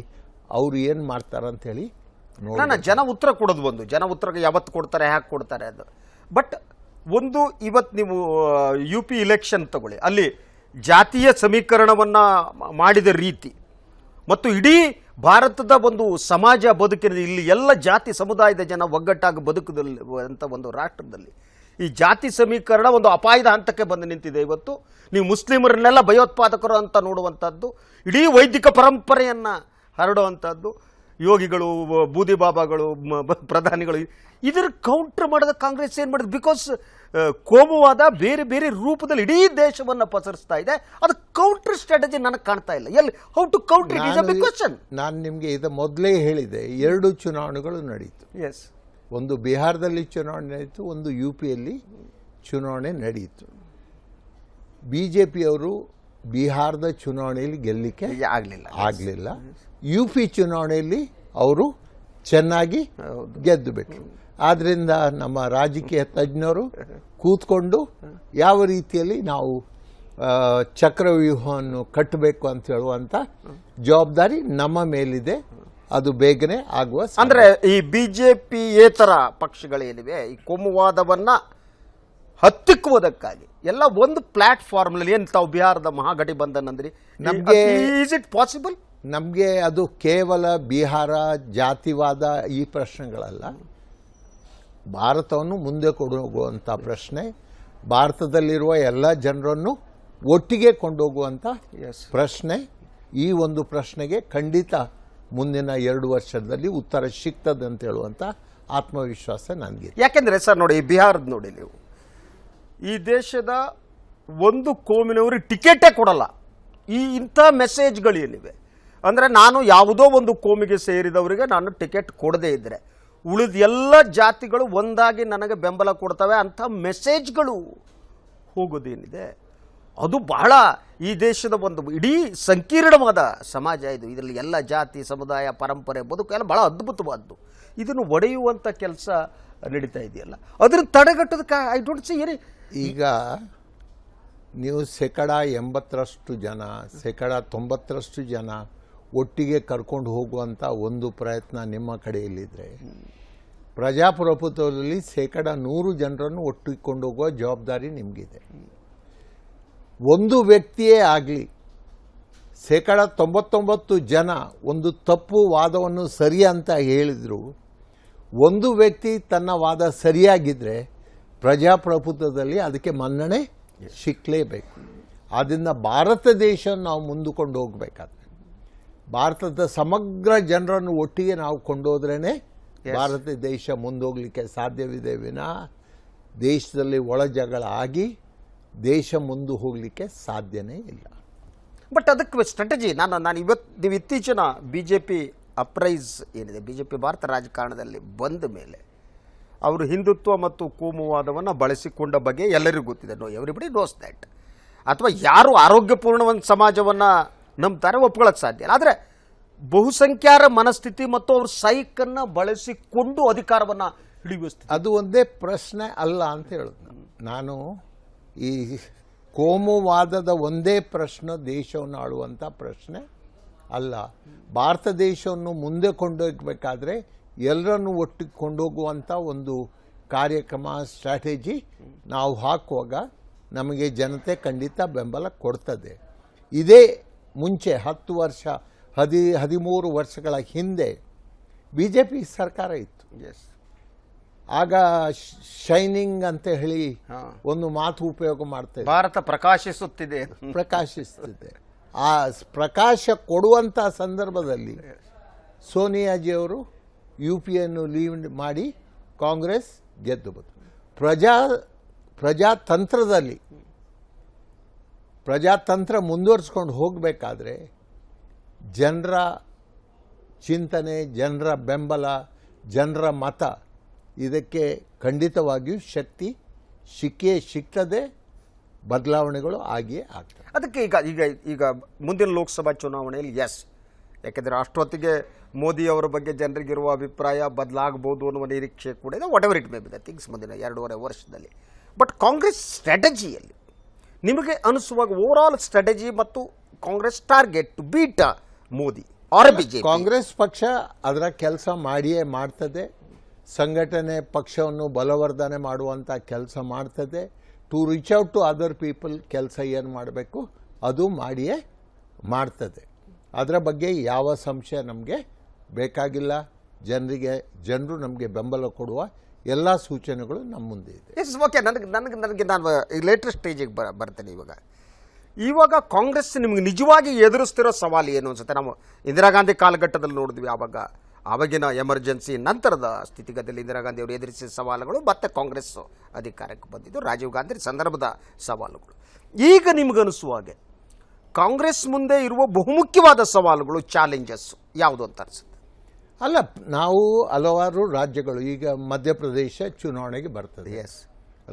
ಅವರು ಏನು ಮಾಡ್ತಾರಂತೇಳಿ ಜನ ಉತ್ತರ ಕೊಡೋದು ಒಂದು, ಜನ ಉತ್ತರ ಯಾವತ್ತು ಕೊಡ್ತಾರೆ, ಹ್ಯಾಕೆ ಕೊಡ್ತಾರೆ ಅದು. ಬಟ್ ಒಂದು ಇವತ್ತು ನೀವು UP ಇಲೆಕ್ಷನ್ ತಗೊಳ್ಳಿ, ಅಲ್ಲಿ ಜಾತಿಯ ಸಮೀಕರಣವನ್ನು ಮಾಡಿದ ರೀತಿ ಮತ್ತು ಇಡೀ ಭಾರತದ ಒಂದು ಸಮಾಜ ಬದುಕಿನ ಇಲ್ಲಿ ಎಲ್ಲ ಜಾತಿ ಸಮುದಾಯದ ಜನ ಒಗ್ಗಟ್ಟಾಗಿ ಬದುಕದಲ್ಲಿ ಅಂತ ಒಂದು ರಾಷ್ಟ್ರದಲ್ಲಿ ಈ ಜಾತಿ ಸಮೀಕರಣ ಒಂದು ಅಪಾಯದ ಹಂತಕ್ಕೆ ಬಂದು ನಿಂತಿದೆ. ಇವತ್ತು ನೀವು ಮುಸ್ಲಿಮರನ್ನೆಲ್ಲ ಭಯೋತ್ಪಾದಕರು ಅಂತ ನೋಡುವಂಥದ್ದು, ಇಡೀ ವೈದಿಕ ಪರಂಪರೆಯನ್ನು ಹರಡುವಂಥದ್ದು, ಯೋಗಿಗಳು, ಬೂದಿ ಬಾಬಾಗಳು, ಪ್ರಧಾನಿಗಳು, ಇದರ ಕೌಂಟರ್ ಮಾಡೋದ ಕಾಂಗ್ರೆಸ್ ಏನು ಮಾಡಿದೆ? ಬಿಕಾಸ್ ಕೋಮುವಾದ ಬೇರೆ ಬೇರೆ ರೂಪದಲ್ಲಿ ಇಡೀ ದೇಶವನ್ನು ಪಸರಿಸ್ತಾ ಇದೆ. ಅದು ಕೌಂಟರ್ ಸ್ಟ್ರಾಟಜಿ ನನಗೆ ಕಾಣ್ತಾ ಇಲ್ಲ. ಎಲ್ಲಿ how to counter it is a big question. ನಾನು ನಿಮಗೆ ಇದು ಮೊದಲೇ ಹೇಳಿದೆ, 2 ಚುನಾವಣೆಗಳು ನಡೀತು. ಒಂದು ಬಿಹಾರದಲ್ಲಿ ಚುನಾವಣೆ ನಡೆಯಿತು, ಒಂದು UPಯಲ್ಲಿ ಚುನಾವಣೆ ನಡೆಯಿತು. BJPಯವರು ಬಿಹಾರದ ಚುನಾವಣೆಯಲ್ಲಿ ಗೆಲ್ಲಲಿಕ್ಕೆ ಆಗಲಿಲ್ಲ. UP ಚುನಾವಣೆಯಲ್ಲಿ ಅವರು ಚೆನ್ನಾಗಿ ಗೆದ್ದು ಬಿಟ್ರು. ಆದ್ದರಿಂದ ನಮ್ಮ ರಾಜಕೀಯ ತಜ್ಞರು ಕೂತ್ಕೊಂಡು ಯಾವ ರೀತಿಯಲ್ಲಿ ನಾವು ಚಕ್ರವ್ಯೂಹವನ್ನು ಕಟ್ಟಬೇಕು ಅಂತ ಹೇಳುವಂಥ ಜವಾಬ್ದಾರಿ ನಮ್ಮ ಮೇಲಿದೆ. ಅದು ಬೇಗನೆ ಆಗುವ. ಅಂದ್ರೆ ಈ BJPಯೇತರ ಪಕ್ಷಗಳೇನಿವೆ ಈ ಕೋಮುವಾದವನ್ನ ಹತ್ತಿಕ್ಕುವುದಕ್ಕಾಗಿ ಎಲ್ಲ ಒಂದು ಪ್ಲಾಟ್ಫಾರ್ಮ್ ನಲ್ಲಿ ಏನು ತಾವು ಬಿಹಾರದ ಮಹಾಗಠಬಂಧನ್ ಅಂದ್ರಿ, ನಮಗೆ ಈಸ್ ಇಟ್ ಪಾಸಿಬಲ್? ನಮಗೆ ಅದು ಕೇವಲ ಬಿಹಾರ ಜಾತಿವಾದ ಈ ಪ್ರಶ್ನೆಗಳಲ್ಲ, ಭಾರತವನ್ನು ಮುಂದೆ ಕೊಂಡೋಗುವಂಥ ಪ್ರಶ್ನೆ, ಭಾರತದಲ್ಲಿರುವ ಎಲ್ಲ ಜನರನ್ನು ಒಟ್ಟಿಗೆ ಕೊಂಡೋಗುವಂಥ ಪ್ರಶ್ನೆ. ಈ ಒಂದು ಪ್ರಶ್ನೆಗೆ ಖಂಡಿತ ಮುಂದಿನ 2 ವರ್ಷದಲ್ಲಿ ಉತ್ತರ ಸಿಗ್ತದೆ ಅಂತ ಹೇಳುವಂಥ ಆತ್ಮವಿಶ್ವಾಸ ನನಗಿದೆ. ಯಾಕೆಂದರೆ ಸರ್ ನೋಡಿ, ಬಿಹಾರದ ನೋಡಿ ನೀವು, ಈ ದೇಶದ ಒಂದು ಕೋಮಿನವ್ರಿಗೆ ಟಿಕೆಟೇ ಕೊಡಲ್ಲ. ಇಂಥ ಮೆಸೇಜ್ಗಳೇನಿವೆ ಅಂದರೆ, ನಾನು ಯಾವುದೋ ಒಂದು ಕೋಮಿಗೆ ಸೇರಿದವರಿಗೆ ನಾನು ಟಿಕೆಟ್ ಕೊಡದೇ ಇದ್ದರೆ ಉಳಿದ ಎಲ್ಲ ಜಾತಿಗಳು ಒಂದಾಗಿ ನನಗೆ ಬೆಂಬಲ ಕೊಡ್ತವೆ ಅಂಥ ಮೆಸೇಜ್ಗಳು ಹೋಗೋದೇನಿದೆ, ಅದು ಬಹಳ ಈ ದೇಶದ ಒಂದು ಇಡೀ ಸಂಕೀರ್ಣವಾದ ಸಮಾಜ ಇದು. ಇದರಲ್ಲಿ ಎಲ್ಲ ಜಾತಿ, ಸಮುದಾಯ, ಪರಂಪರೆ, ಬದುಕು ಎಲ್ಲ ಬಹಳ ಅದ್ಭುತವಾದ್ದು. ಇದನ್ನು ಒಡೆಯುವಂಥ ಕೆಲಸ ನಡೀತಾ ಇದೆಯಲ್ಲ, ಅದನ್ನು ತಡೆಗಟ್ಟೋದಕ್ಕೆ ಐ ಡೋಂಟ್ ಸಿ ಎನಿ. ಈಗ ನೀವು 80% ಜನ, 90% ಜನ ಒಟ್ಟಿಗೆ ಕರ್ಕೊಂಡು ಹೋಗುವಂಥ ಒಂದು ಪ್ರಯತ್ನ ನಿಮ್ಮ ಕಡೆಯಲ್ಲಿದ್ದರೆ, ಪ್ರಜಾಪ್ರಭುತ್ವದಲ್ಲಿ 100 ಜನರನ್ನು ಒಟ್ಟಿಗೆ ಕೊಂಡೋಗುವ ಜವಾಬ್ದಾರಿ ನಿಮಗಿದೆ. ಒಂದು ವ್ಯಕ್ತಿಯೇ ಆಗಲಿ 99% ಜನ ಒಂದು ತಪ್ಪು ವಾದವನ್ನು ಸರಿ ಅಂತ ಹೇಳಿದ್ರು, ಒಂದು ವ್ಯಕ್ತಿ ತನ್ನ ವಾದ ಸರಿಯಾಗಿದ್ದರೆ ಪ್ರಜಾಪ್ರಭುತ್ವದಲ್ಲಿ ಅದಕ್ಕೆ ಮನ್ನಣೆ ಸಿಕ್ಕಲೇಬೇಕು. ಆದ್ದರಿಂದ ಭಾರತ ದೇಶ ನಾವು ಮುಂದುಕೊಂಡು ಹೋಗಬೇಕಾದ್ರೆ ಭಾರತದ ಸಮಗ್ರ ಜನರನ್ನು ಒಟ್ಟಿಗೆ ನಾವು ಕೊಂಡೋದ್ರೇ ಭಾರತ ದೇಶ ಮುಂದೋಗಲಿಕ್ಕೆ ಸಾಧ್ಯವಿದೆ ವಿನಃ ದೇಶದಲ್ಲಿ ಒಳ ಜಗಳ ಆಗಿ ದೇಶ ಮುಂದೆ ಹೋಗಲಿಕ್ಕೆ ಸಾಧ್ಯನೇ ಇಲ್ಲ. ಬಟ್ ಅದಕ್ಕೆ ಸ್ಟ್ರಾಟಜಿ ನಾನು ನೀವು ಇತ್ತೀಚಿನ BJP ಅಪ್ರೈಸ್ ಏನಿದೆ, BJP ಭಾರತ ರಾಜಕಾರಣದಲ್ಲಿ ಬಂದ ಮೇಲೆ ಅವರು ಹಿಂದುತ್ವ ಮತ್ತು ಕೋಮುವಾದವನ್ನು ಬಳಸಿಕೊಂಡ ಬಗ್ಗೆ ಎಲ್ಲರಿಗೂ ಗೊತ್ತಿದೆ. Everybody knows that. ಅಥವಾ ಯಾರು ಆರೋಗ್ಯಪೂರ್ಣ ಒಂದು ಸಮಾಜವನ್ನು ನಂಬ್ತಾರೆ ಒಪ್ಕೊಳ್ಳೋಕ್ಕೆ ಸಾಧ್ಯ ಇಲ್ಲ. ಆದರೆ ಬಹುಸಂಖ್ಯಾರ ಮನಸ್ಥಿತಿ ಮತ್ತು ಅವ್ರ ಸೈಕನ್ನು ಬಳಸಿಕೊಂಡು ಅಧಿಕಾರವನ್ನು ಹಿಡಿಯುವ ಅದು ಒಂದೇ ಪ್ರಶ್ನೆ ಅಲ್ಲ ಅಂತ ಹೇಳೋದು ನಾನು. ಈ ಕೋಮುವಾದದ ಒಂದೇ ಪ್ರಶ್ನೆ ದೇಶವನ್ನು ಆಳುವಂಥ ಪ್ರಶ್ನೆ ಅಲ್ಲ. ಭಾರತ ದೇಶವನ್ನು ಮುಂದೆ ಕೊಂಡೋಗಬೇಕಾದ್ರೆ ಎಲ್ಲರನ್ನು ಒಟ್ಟಿಗೆ ಕೊಂಡೋಗುವಂಥ ಒಂದು ಕಾರ್ಯಕ್ರಮ, ಸ್ಟ್ರಾಟಜಿ ನಾವು ಹಾಕುವಾಗ ನಮಗೆ ಜನತೆ ಖಂಡಿತ ಬೆಂಬಲ ಕೊಡ್ತದೆ. ಇದೇ ಮುಂಚೆ 10 ವರ್ಷ 13 ವರ್ಷಗಳ ಹಿಂದೆ BJP ಸರ್ಕಾರ ಇತ್ತು. ಆಗ ಶೈನಿಂಗ್ ಅಂತ ಹೇಳಿ ಒಂದು ಮಾತು ಉಪಯೋಗ ಮಾಡ್ತೇವೆ, ಭಾರತ ಪ್ರಕಾಶಿಸುತ್ತಿದೆ. ಆ ಪ್ರಕಾಶ ಕೊಡುವಂಥ ಸಂದರ್ಭದಲ್ಲಿ ಸೋನಿಯಾಜಿಯವರು UPಯನ್ನು ಲೀವ್ ಮಾಡಿ ಕಾಂಗ್ರೆಸ್ ಗೆದ್ದು ಬಂತು. ಪ್ರಜಾತಂತ್ರ ಮುಂದುವರಿಸ್ಕೊಂಡು ಹೋಗಬೇಕಾದ್ರೆ ಜನರ ಚಿಂತನೆ, ಜನರ ಬೆಂಬಲ, ಜನರ ಮತ ಇದಕ್ಕೆ ಖಂಡಿತವಾಗಿಯೂ ಶಕ್ತಿ ಸಿಗ್ತದೆ, ಬದಲಾವಣೆಗಳು ಆಗಿಯೇ ಆಗ್ತವೆ. ಅದಕ್ಕೆ ಈಗ ಮುಂದಿನ ಲೋಕಸಭಾ ಚುನಾವಣೆಯಲ್ಲಿ ಯಾಕೆಂದರೆ ಅಷ್ಟೊತ್ತಿಗೆ ಮೋದಿ ಅವರ ಬಗ್ಗೆ ಜನರಿಗಿರುವ ಅಭಿಪ್ರಾಯ ಬದಲಾಗಬಹುದು ಅನ್ನುವ ನಿರೀಕ್ಷೆ ಕೂಡ ಇದೆ. What ever it may be the things ಮುಂದಿನ 2.5 ವರ್ಷದಲ್ಲಿ. ಬಟ್ ಕಾಂಗ್ರೆಸ್ ಸ್ಟ್ರಾಟಜಿಯಲ್ಲಿ ನಿಮಗೆ ಅನಿಸುವಾಗ ಓವರಾಲ್ ಸ್ಟ್ರಾಟಜಿ ಮತ್ತು Congress target to beat Modi or BJP? Congress ಪಕ್ಷ ಅದರ ಕೆಲಸ ಮಾಡಿಯೇ ಮಾಡ್ತದೆ. ಸಂಘಟನೆ ಪಕ್ಷವನ್ನು ಬಲವರ್ಧನೆ ಮಾಡುವಂಥ ಕೆಲಸ ಮಾಡ್ತದೆ. To reach out to other people ಕೆಲಸ ಏನು ಮಾಡಬೇಕು ಅದು ಮಾಡಿಯೇ ಮಾಡ್ತದೆ. ಅದರ ಬಗ್ಗೆ ಯಾವ ಸಂಶಯ ನಮಗೆ ಬೇಕಾಗಿಲ್ಲ. ಜನರು ನಮಗೆ ಬೆಂಬಲ ಕೊಡುವ ಎಲ್ಲ ಸೂಚನೆಗಳು ನಮ್ಮ ಮುಂದೆ ಇದೆ. ಓಕೆ, ನಾನು ಲೇಟೆಸ್ಟ್ ಸ್ಟೇಜಿಗೆ ಬರ್ತೇನೆ. ಇವಾಗ ಕಾಂಗ್ರೆಸ್ ನಿಮಗೆ ನಿಜವಾಗಿ ಎದುರಿಸ್ತಿರೋ ಸವಾಲು ಏನು ಅನ್ಸುತ್ತೆ? ನಾವು ಇಂದಿರಾ ಗಾಂಧಿ ಕಾಲಘಟ್ಟದಲ್ಲಿ ನೋಡಿದ್ವಿ, ಆವಾಗಿನ ಎಮರ್ಜೆನ್ಸಿ ನಂತರದ ಸ್ಥಿತಿಗತಿಯಲ್ಲಿ ಇಂದಿರಾ ಗಾಂಧಿ ಅವರು ಎದುರಿಸಿದ ಸವಾಲುಗಳು, ಮತ್ತೆ ಕಾಂಗ್ರೆಸ್ ಅಧಿಕಾರಕ್ಕೆ ಬಂದಿದ್ದು ರಾಜೀವ್ ಗಾಂಧಿ ಸಂದರ್ಭದ ಸವಾಲುಗಳು. ಈಗ ನಿಮಗನಿಸುವ ಹಾಗೆ ಕಾಂಗ್ರೆಸ್ ಮುಂದೆ ಇರುವ ಬಹುಮುಖ್ಯವಾದ ಸವಾಲುಗಳು, ಚಾಲೆಂಜಸ್ ಯಾವುದು ಅಂತ ಅನಿಸುತ್ತೆ? ಅಲ್ಲ, ನಾವು ಹಲವಾರು ರಾಜ್ಯಗಳು, ಈಗ ಮಧ್ಯಪ್ರದೇಶ ಚುನಾವಣೆಗೆ ಬರ್ತದೆ,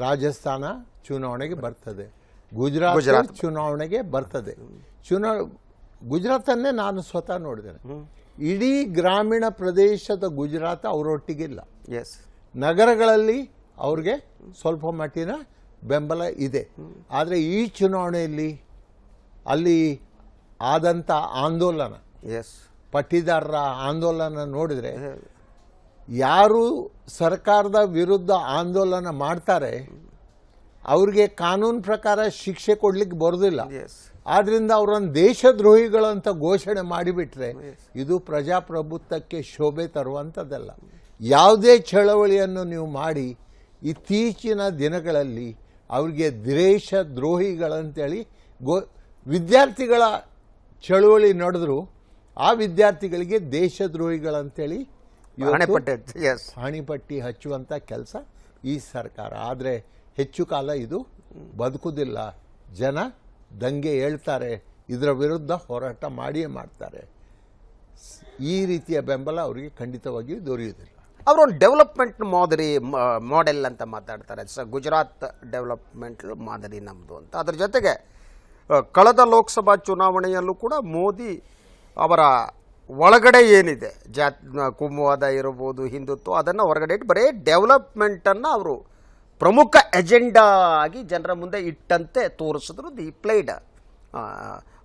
ರಾಜಸ್ಥಾನ ಚುನಾವಣೆಗೆ ಬರ್ತದೆ, ಗುಜರಾತ್ ಚುನಾವಣೆಗೆ ಬರ್ತದೆ. ಗುಜರಾತನ್ನೇ ನಾನು ಸ್ವತಃ ನೋಡಿದ್ದೇನೆ. ಇಡೀ ಗ್ರಾಮೀಣ ಪ್ರದೇಶದ ಗುಜರಾತ್ ಅವರೊಟ್ಟಿಗಿಲ್ಲ. ನಗರಗಳಲ್ಲಿ ಅವ್ರಿಗೆ ಸ್ವಲ್ಪ ಮಟ್ಟಿನ ಬೆಂಬಲ ಇದೆ. ಆದರೆ ಈ ಚುನಾವಣೆಯಲ್ಲಿ ಅಲ್ಲಿ ಆದಂಥ ಆಂದೋಲನ, ಪಟ್ಟಿದಾರರ ಆಂದೋಲನ ನೋಡಿದರೆ ಯಾರು ಸರ್ಕಾರದ ವಿರುದ್ಧ ಆಂದೋಲನ ಮಾಡ್ತಾರೆ ಅವ್ರಿಗೆ ಕಾನೂನು ಪ್ರಕಾರ ಶಿಕ್ಷೆ ಕೊಡ್ಲಿಕ್ಕೆ ಬರೋದಿಲ್ಲ. ಆದ್ರಿಂದ ಅವರನ್ನು ದೇಶದ್ರೋಹಿಗಳು ಅಂತ ಘೋಷಣೆ ಮಾಡಿಬಿಟ್ರೆ ಇದು ಪ್ರಜಾಪ್ರಭುತ್ವಕ್ಕೆ ಶೋಭೆ ತರುವಂಥದ್ದಲ್ಲ. ಯಾವುದೇ ಚಳವಳಿಯನ್ನು ನೀವು ಮಾಡಿ ಇತ್ತೀಚಿನ ದಿನಗಳಲ್ಲಿ ಅವ್ರಿಗೆ ದೇಶದ್ರೋಹಿಗಳಂತೇಳಿ ವಿದ್ಯಾರ್ಥಿಗಳ ಚಳವಳಿ ನಡೆದ್ರು ಆ ವಿದ್ಯಾರ್ಥಿಗಳಿಗೆ ದೇಶದ್ರೋಹಿಗಳಂತೇಳಿ ಹಣಿಪಟ್ಟಿ ಹಚ್ಚುವಂಥ ಕೆಲಸ ಈ ಸರ್ಕಾರ. ಆದರೆ ಹೆಚ್ಚು ಕಾಲ ಇದು ಬದುಕುವುದಿಲ್ಲ. ಜನ ದಂಗೆ ಹೇಳ್ತಾರೆ, ಇದರ ವಿರುದ್ಧ ಹೋರಾಟ ಮಾಡಿಯೇ ಮಾಡ್ತಾರೆ. ಈ ರೀತಿಯ ಬೆಂಬಲ ಅವರಿಗೆ ಖಂಡಿತವಾಗಿಯೂ ದೊರೆಯುವುದಿಲ್ಲ. ಅವರೊಂದು ಡೆವಲಪ್ಮೆಂಟ್ ಮಾಡೆಲ್ ಅಂತ ಮಾತಾಡ್ತಾರೆ. ಗುಜರಾತ್ ಡೆವಲಪ್ಮೆಂಟ್ ಮಾದರಿ ನಮ್ಮದು ಅಂತ. ಅದರ ಜೊತೆಗೆ ಕಳೆದ ಲೋಕಸಭಾ ಚುನಾವಣೆಯಲ್ಲೂ ಕೂಡ ಮೋದಿ ಅವರ ಒಳಗಡೆ ಏನಿದೆ ಕೋಮುವಾದ ಇರಬಹುದು, ಹಿಂದುತ್ವ, ಅದನ್ನು ಹೊರಗಡೆ ಇಟ್ಟು ಬರೀ ಡೆವಲಪ್ಮೆಂಟನ್ನು ಅವರು ಪ್ರಮುಖ ಎಜೆಂಡಾ ಆಗಿ ಜನರ ಮುಂದೆ ಇಟ್ಟಂತೆ ತೋರಿಸಿದ್ರು. ದಿ ಪ್ಲೇಡ್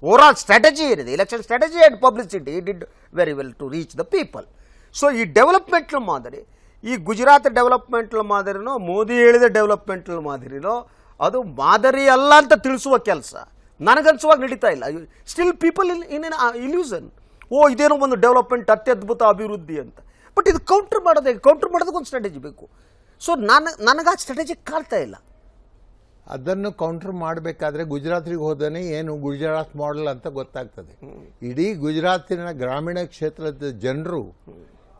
ಓವರಾಲ್ ಸ್ಟ್ರಾಟಜಿ ಏನಿದೆ, election strategy and publicity did very well to reach the people. So ಈ ಡೆವಲಪ್ಮೆಂಟ್ನ ಮಾದರಿ, ಈ ಗುಜರಾತ್ ಡೆವಲಪ್ಮೆಂಟ್ನ ಮಾದರಿನೋ ಮೋದಿ ಹೇಳಿದ ಡೆವಲಪ್ಮೆಂಟ್ನ ಮಾದರಿನೋ ಅದು ಮಾದರಿ ಅಲ್ಲ ಅಂತ ತಿಳಿಸುವ ಕೆಲಸ ನನಗನ್ಸುವಾಗ ನಡೀತಾ ಇಲ್ಲ. Still people in N illusion, ಇದೇನೋ ಒಂದು ಡೆವಲಪ್ಮೆಂಟ್, ಅತ್ಯದ್ಭುತ ಅಭಿವೃದ್ಧಿ ಅಂತ. ಬಟ್ ಇದು ಕೌಂಟರ್ ಮಾಡೋದಕ್ಕೊಂದು ಸ್ಟ್ರಾಟಜಿ ಬೇಕು. ಸೊ ನನಗೆ ಆ ಸ್ಟ್ರಾಟಜಿ ಕಾಣ್ತಾ ಇಲ್ಲ. ಅದನ್ನು ಕೌಂಟರ್ ಮಾಡಬೇಕಾದ್ರೆ ಗುಜರಾತ್ಗೆ ಹೋದನೇ ಏನು ಗುಜರಾತ್ ಮಾಡೆಲ್ ಅಂತ ಗೊತ್ತಾಗ್ತದೆ. ಇಡೀ ಗುಜರಾತಿನ ಗ್ರಾಮೀಣ ಕ್ಷೇತ್ರದ ಜನರು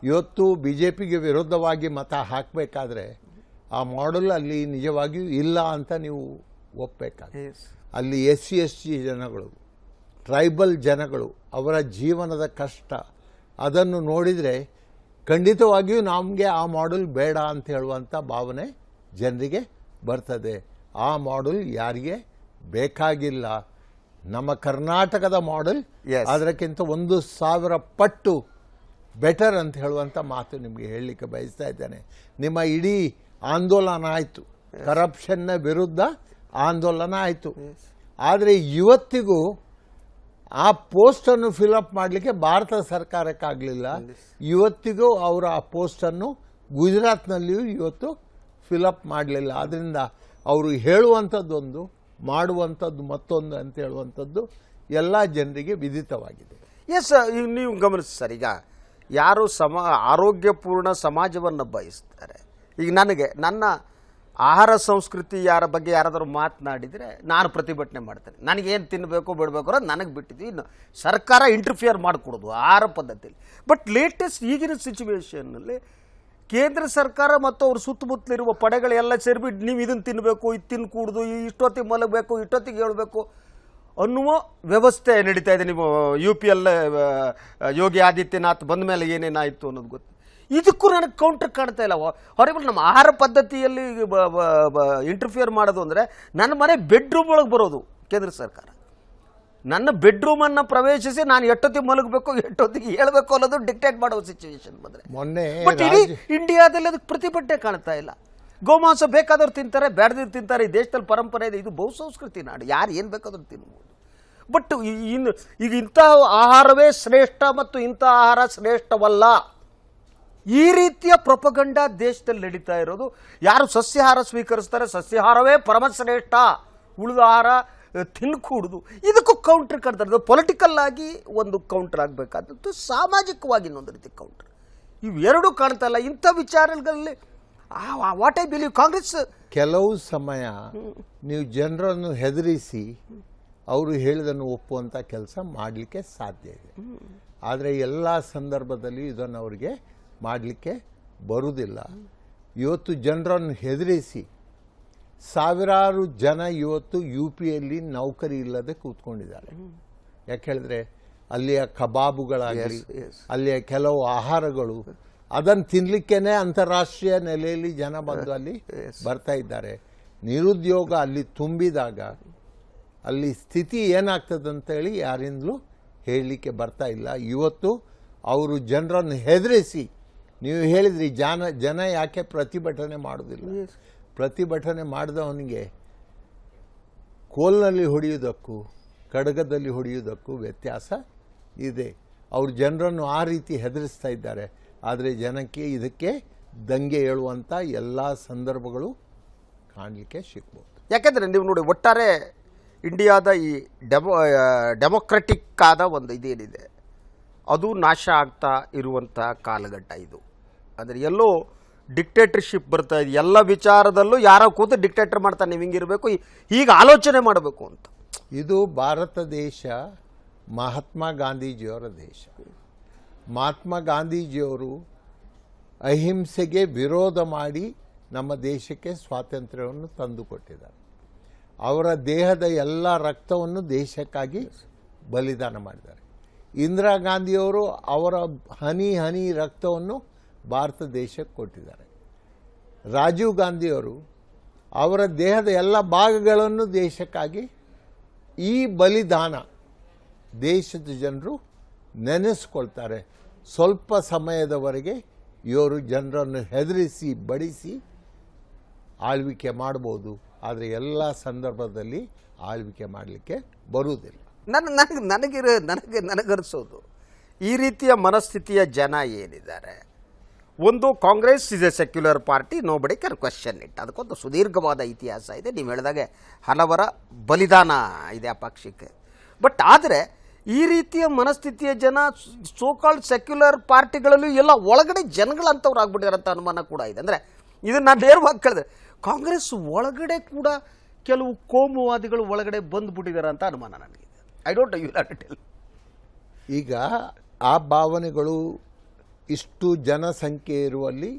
ಇವತ್ತು ಬಿಜೆಪಿಗೆ ವಿರೋಧವಾಗಿ ಮತ ಹಾಕಬೇಕಾದ್ರೆ ಆ ಮಾಡೆಲ್ ಅಲ್ಲಿ ನಿಜವಾಗಿಯೂ ಇಲ್ಲ ಅಂತ ನೀವು ಒಪ್ಪಬೇಕಾಗುತ್ತೆ. ಅಲ್ಲಿ SC ಜನಗಳು, ಟ್ರೈಬಲ್ ಜನಗಳು, ಅವರ ಜೀವನದ ಕಷ್ಟ ಅದನ್ನು ನೋಡಿದರೆ ಖಂಡಿತವಾಗಿಯೂ ನಮಗೆ ಆ ಮಾಡೆಲ್ ಬೇಡ ಅಂತ ಹೇಳುವಂಥ ಭಾವನೆ ಜನರಿಗೆ ಬರ್ತದೆ. ಆ ಮಾಡೆಲ್ ಯಾರಿಗೆ ಬೇಕಾಗಿಲ್ಲ. ನಮ್ಮ ಕರ್ನಾಟಕದ ಮಾಡೆಲ್ ಅದಕ್ಕಿಂತ 1,000 ಪಟ್ಟು ಬೆಟರ್ ಅಂತ ಹೇಳುವಂಥ ಮಾತು ನಿಮಗೆ ಹೇಳಲಿಕ್ಕೆ ಬಯಸ್ತಾ ಇದ್ದೇನೆ. ನಿಮ್ಮ ಇಡೀ ಆಂದೋಲನ ಆಯಿತು, ಕರಪ್ಷನ್ನ ವಿರುದ್ಧ ಆಂದೋಲನ ಆಯಿತು. ಆದರೆ ಇವತ್ತಿಗೂ ಆ ಪೋಸ್ಟನ್ನು ಫಿಲಪ್ ಮಾಡಲಿಕ್ಕೆ ಭಾರತ ಸರ್ಕಾರಕ್ಕಾಗಲಿಲ್ಲ. ಇವತ್ತಿಗೂ ಅವರು ಆ ಪೋಸ್ಟನ್ನು ಗುಜರಾತ್ನಲ್ಲಿಯೂ ಇವತ್ತು ಫಿಲಪ್ ಮಾಡಲಿಲ್ಲ. ಆದ್ದರಿಂದ ಅವರು ಹೇಳುವಂಥದ್ದೊಂದು, ಮಾಡುವಂಥದ್ದು ಮತ್ತೊಂದು ಅಂತ ಹೇಳುವಂಥದ್ದು ಎಲ್ಲ ಜನರಿಗೆ ವಿದಿತವಾಗಿದೆ. ಎಸ್, ಈಗ ನೀವು ಗಮನಿಸಿ ಸರ್, ಈಗ ಯಾರು ಆರೋಗ್ಯಪೂರ್ಣ ಸಮಾಜವನ್ನು ಬಯಸ್ತಾರೆ, ಈಗ ನನ್ನ ಆಹಾರ ಸಂಸ್ಕೃತಿ ಯಾರ ಬಗ್ಗೆ ಯಾರಾದರೂ ಮಾತನಾಡಿದರೆ ನಾನು ಪ್ರತಿಭಟನೆ ಮಾಡ್ತೇನೆ. ನನಗೇನು ತಿನ್ನಬೇಕು ಬಿಡಬೇಕು ಅನ್ನೋದು ನನಗೆ ಬಿಟ್ಟಿದ್ವಿ. ಇನ್ನು ಸರ್ಕಾರ ಇಂಟರ್ಫಿಯರ್ ಮಾಡಿಕೊಡೋದು ಆಹಾರ ಪದ್ಧತಿಯಲ್ಲಿ. ಬಟ್ ಲೇಟೆಸ್ಟ್ ಈಗಿನ ಸಿಚುವೇಶನ್ನಲ್ಲಿ ಕೇಂದ್ರ ಸರ್ಕಾರ ಮತ್ತು ಅವ್ರ ಸುತ್ತಮುತ್ತಲಿರುವ ಪಡೆಗಳೆಲ್ಲ ಸೇರಿಬಿಟ್ಟು ನೀವು ಇದನ್ನು ತಿನ್ನಬೇಕು, ಇದು ತಿನ್ಕೂಡ್ದು, ಇಷ್ಟೊತ್ತಿಗೆ ಮಲಗಬೇಕು, ಇಷ್ಟೊತ್ತಿಗೆ ಹೇಳಬೇಕು ಅನ್ನುವ ವ್ಯವಸ್ಥೆ ನಡೀತಾ ಇದೆ. ನೀವು UP ಯೋಗಿ ಆದಿತ್ಯನಾಥ್ ಬಂದ ಮೇಲೆ ಏನೇನಾಯಿತು ಅನ್ನೋದು ಗೊತ್ತು. ಇದಕ್ಕೂ ನನಗೆ ಕೌಂಟರ್ ಕಾಣ್ತಾ ಇಲ್ಲ. ಹೊರಬಲ್ ನಮ್ಮ ಆಹಾರ ಪದ್ಧತಿಯಲ್ಲಿ ಇಂಟರ್ಫಿಯರ್ ಮಾಡೋದು ಅಂದರೆ ನನ್ನ ಮನೆ ಬೆಡ್ರೂಮ್ ಒಳಗೆ ಬರೋದು ಕೇಂದ್ರ ಸರ್ಕಾರ. ನನ್ನ ಬೆಡ್ರೂಮನ್ನು ಪ್ರವೇಶಿಸಿ ನಾನು ಎಷ್ಟೊತ್ತಿಗೆ ಮಲಗಬೇಕು, ಎಷ್ಟೊತ್ತಿಗೆ ಹೇಳಬೇಕು ಅನ್ನೋದು ಡಿಕ್ಟೇಟ್ ಮಾಡೋ ಸಿಚುವೇಶನ್ ಬಂದರೆ ಬಟ್ ಇಡೀ ಇಂಡಿಯಾದಲ್ಲಿ ಅದಕ್ಕೆ ಪ್ರತಿಭಟನೆ ಕಾಣ್ತಾ ಇಲ್ಲ. ಗೋಮಾಂಸ ಬೇಕಾದವ್ರು ತಿಂತಾರೆ, ಬೇಡದಿರು ತಿಂತಾರೆ. ಈ ದೇಶದಲ್ಲಿ ಪರಂಪರೆ ಇದೆ, ಇದು ಬಹುಸಂಸ್ಕೃತಿ ನಾಡು, ಯಾರು ಏನು ಬೇಕಾದ್ರೂ ತಿನ್ಬೋದು. ಬಟ್ ಈಗ ಇಂಥ ಆಹಾರವೇ ಶ್ರೇಷ್ಠ ಮತ್ತು ಇಂಥ ಆಹಾರ ಶ್ರೇಷ್ಠವಲ್ಲ, ಈ ರೀತಿಯ ಪ್ರೊಪಗಂಡ ದೇಶದಲ್ಲಿ ನಡೀತಾ ಇರೋದು. ಯಾರು ಸಸ್ಯಾಹಾರ ಸ್ವೀಕರಿಸ್ತಾರೆ, ಸಸ್ಯಾಹಾರವೇ ಪರಮಶ್ರೇಷ್ಠ, ಉಳಿದ ಆಹಾರ ತಿನ್ಕೂಡುದು, ಇದಕ್ಕೂ ಕೌಂಟರ್ ಕಾಣ್ತಾರೆ. ಪೊಲಿಟಿಕಲ್ ಆಗಿ ಒಂದು ಕೌಂಟರ್ ಆಗಬೇಕಾದದ್ದು, ಸಾಮಾಜಿಕವಾಗಿ ಇನ್ನೊಂದು ರೀತಿ ಕೌಂಟರ್. ಇವೆರಡೂ ಕಾಣ್ತಾ ಇಲ್ಲ ಇಂಥ ವಿಚಾರಗಳಲ್ಲಿ. ವಾಟ್ ಐ ಬಿಲೀವ್ ಕಾಂಗ್ರೆಸ್ ಕೆಲವು ಸಮಯ ನೀವು ಜನರನ್ನು ಹೆದರಿಸಿ ಅವರು ಹೇಳಿದನ್ನು ಒಪ್ಪುವಂಥ ಕೆಲಸ ಮಾಡಲಿಕ್ಕೆ ಸಾಧ್ಯ ಇದೆ. ಆದರೆ ಎಲ್ಲ ಸಂದರ್ಭದಲ್ಲಿ ಇದನ್ನು ಅವರಿಗೆ ಮಾಡಲಿಕ್ಕೆ ಬರುವುದಿಲ್ಲ. ಇವತ್ತು ಜನರನ್ನು ಹೆದರಿಸಿ ಸಾವಿರಾರು ಜನ ಇವತ್ತು UPಯಲ್ಲಿ ನೌಕರಿ ಇಲ್ಲದೆ ಕೂತ್ಕೊಂಡಿದ್ದಾರೆ. ಯಾಕೆ ಹೇಳಿದ್ರೆ ಅಲ್ಲಿಯ ಕಬಾಬುಗಳಾಗಲಿ, ಅಲ್ಲಿಯ ಕೆಲವು ಆಹಾರಗಳು, ಅದನ್ನು ತಿನ್ನಲಿಕ್ಕೇನೆ ಅಂತಾರಾಷ್ಟ್ರೀಯ ನೆಲೆಯಲ್ಲಿ ಜನ ಬಂದು ಅಲ್ಲಿ ಬರ್ತಾ ಇದ್ದಾರೆ. ನಿರುದ್ಯೋಗ ಅಲ್ಲಿ ತುಂಬಿದಾಗ ಅಲ್ಲಿ ಸ್ಥಿತಿ ಏನಾಗ್ತದಂತೇಳಿ ಯಾರಿಂದಲೂ ಹೇಳಲಿಕ್ಕೆ ಬರ್ತಾ ಇಲ್ಲ. ಇವತ್ತು ಅವರು ಜನರನ್ನು ಹೆದರಿಸಿ, ನೀವು ಹೇಳಿದ್ರಿ ಜನ ಯಾಕೆ ಪ್ರತಿಭಟನೆ ಮಾಡೋದಿಲ್ಲ. ಪ್ರತಿಭಟನೆ ಮಾಡಿದವನಿಗೆ ಕೋಲ್ನಲ್ಲಿ ಹೊಡೆಯುವುದಕ್ಕೂ ಖಡ್ಗದಲ್ಲಿ ಹೊಡೆಯುವುದಕ್ಕೂ ವ್ಯತ್ಯಾಸ ಇದೆ. ಅವರು ಜನರನ್ನು ಆ ರೀತಿ ಹೆದರಿಸ್ತಾ ಇದ್ದಾರೆ. ಆದರೆ ಜನಕ್ಕೆ ಇದಕ್ಕೆ ದಂಗೆ ಏಳುವಂಥ ಎಲ್ಲ ಸಂದರ್ಭಗಳು ಕಾಣಲಿಕ್ಕೆ ಸಿಗ್ಬೋದು. ಯಾಕೆಂದರೆ ನೀವು ನೋಡಿ, ಒಟ್ಟಾರೆ ಇಂಡಿಯಾದ ಈ ಡೆಮೊಕ್ರೆಟಿಕ್ ಆದ ಒಂದು ಇದೇನಿದೆ ಅದು ನಾಶ ಆಗ್ತಾ ಇರುವಂಥ ಕಾಲಘಟ್ಟ ಇದು. ಅಂದರೆ ಎಲ್ಲೋ ಡಿಕ್ಟೇಟರ್ಶಿಪ್ ಬರ್ತಾ ಇದೆ. ಎಲ್ಲ ವಿಚಾರದಲ್ಲೂ ಯಾರೋ ಕೂತು ಡಿಕ್ಟೇಟರ್ ಮಾಡ್ತಾನೆ, ನೀವು ಹಿಂಗಿರಬೇಕು, ಹೀಗೆ ಆಲೋಚನೆ ಮಾಡಬೇಕು ಅಂತ. ಇದು ಭಾರತ ದೇಶ ಮಹಾತ್ಮ ಗಾಂಧೀಜಿಯವರ ದೇಶ. ಮಹಾತ್ಮ ಗಾಂಧೀಜಿಯವರು ಅಹಿಂಸೆಗೆ ವಿರೋಧ ಮಾಡಿ ನಮ್ಮ ದೇಶಕ್ಕೆ ಸ್ವಾತಂತ್ರ್ಯವನ್ನು ತಂದುಕೊಟ್ಟಿದ್ದಾರೆ. ಅವರ ದೇಹದ ಎಲ್ಲ ರಕ್ತವನ್ನು ದೇಶಕ್ಕಾಗಿ ಬಲಿದಾನ ಮಾಡಿದ್ದಾರೆ. ಇಂದಿರಾ ಗಾಂಧಿಯವರು ಅವರ ಹನಿ ಹನಿ ರಕ್ತವನ್ನು ಭಾರತ ದೇಶಕ್ಕೆ ಕೊಟ್ಟಿದ್ದಾರೆ. ರಾಜೀವ್ ಗಾಂಧಿಯವರು ಅವರ ದೇಹದ ಎಲ್ಲ ಭಾಗಗಳನ್ನು ದೇಶಕ್ಕಾಗಿ, ಈ ಬಲಿದಾನ ದೇಶದ ಜನರು ನೆನೆಸ್ಕೊಳ್ತಾರೆ. ಸ್ವಲ್ಪ ಸಮಯದವರೆಗೆ ಇವರು ಜನರನ್ನು ಹೆದರಿಸಿ ಬಡಿಸಿ ಆಳ್ವಿಕೆ ಮಾಡ್ಬೋದು, ಆದರೆ ಎಲ್ಲ ಸಂದರ್ಭದಲ್ಲಿ ಆಳ್ವಿಕೆ ಮಾಡಲಿಕ್ಕೆ ಬರುವುದಿಲ್ಲ. ನನಗನ್ನಿಸೋದು ಈ ರೀತಿಯ ಮನಸ್ಥಿತಿಯ ಜನ ಏನಿದ್ದಾರೆ, ಒಂದು Congress is a secular party, nobody can question it. ಅದಕ್ಕೊಂದು ಸುದೀರ್ಘವಾದ ಇತಿಹಾಸ ಇದೆ. ನೀವು ಹೇಳಿದಾಗೆ ಹಲವರ ಬಲಿದಾನ ಇದೆ ಆ ಪಕ್ಷಕ್ಕೆ. ಬಟ್ ಆದರೆ ಈ ರೀತಿಯ ಮನಸ್ಥಿತಿಯ ಜನ ಸೋಕಾಲ್ಡ್ ಸೆಕ್ಯುಲರ್ ಪಾರ್ಟಿಗಳಲ್ಲೂ ಎಲ್ಲ ಒಳಗಡೆ ಜನಗಳಂಥವ್ರು ಆಗ್ಬಿಟ್ಟಿದ್ದಾರೆ ಅಂತ ಅನುಮಾನ ಕೂಡ ಇದೆ. ಅಂದರೆ ಇದನ್ನು ನಾನು ನೇರವಾಗಿ ಕೇಳಿದೆ, ಕಾಂಗ್ರೆಸ್ ಒಳಗಡೆ ಕೂಡ ಕೆಲವು ಕೋಮುವಾದಿಗಳು ಒಳಗಡೆ ಬಂದುಬಿಟ್ಟಿದ್ದಾರೆ ಅಂತ ಅನುಮಾನ ನನಗಿದೆ. I don't you have to tell. ಈಗ ಆ ಭಾವನೆಗಳು ಇಷ್ಟು ಜನಸಂಖ್ಯೆ ಇರುವಲ್ಲಿ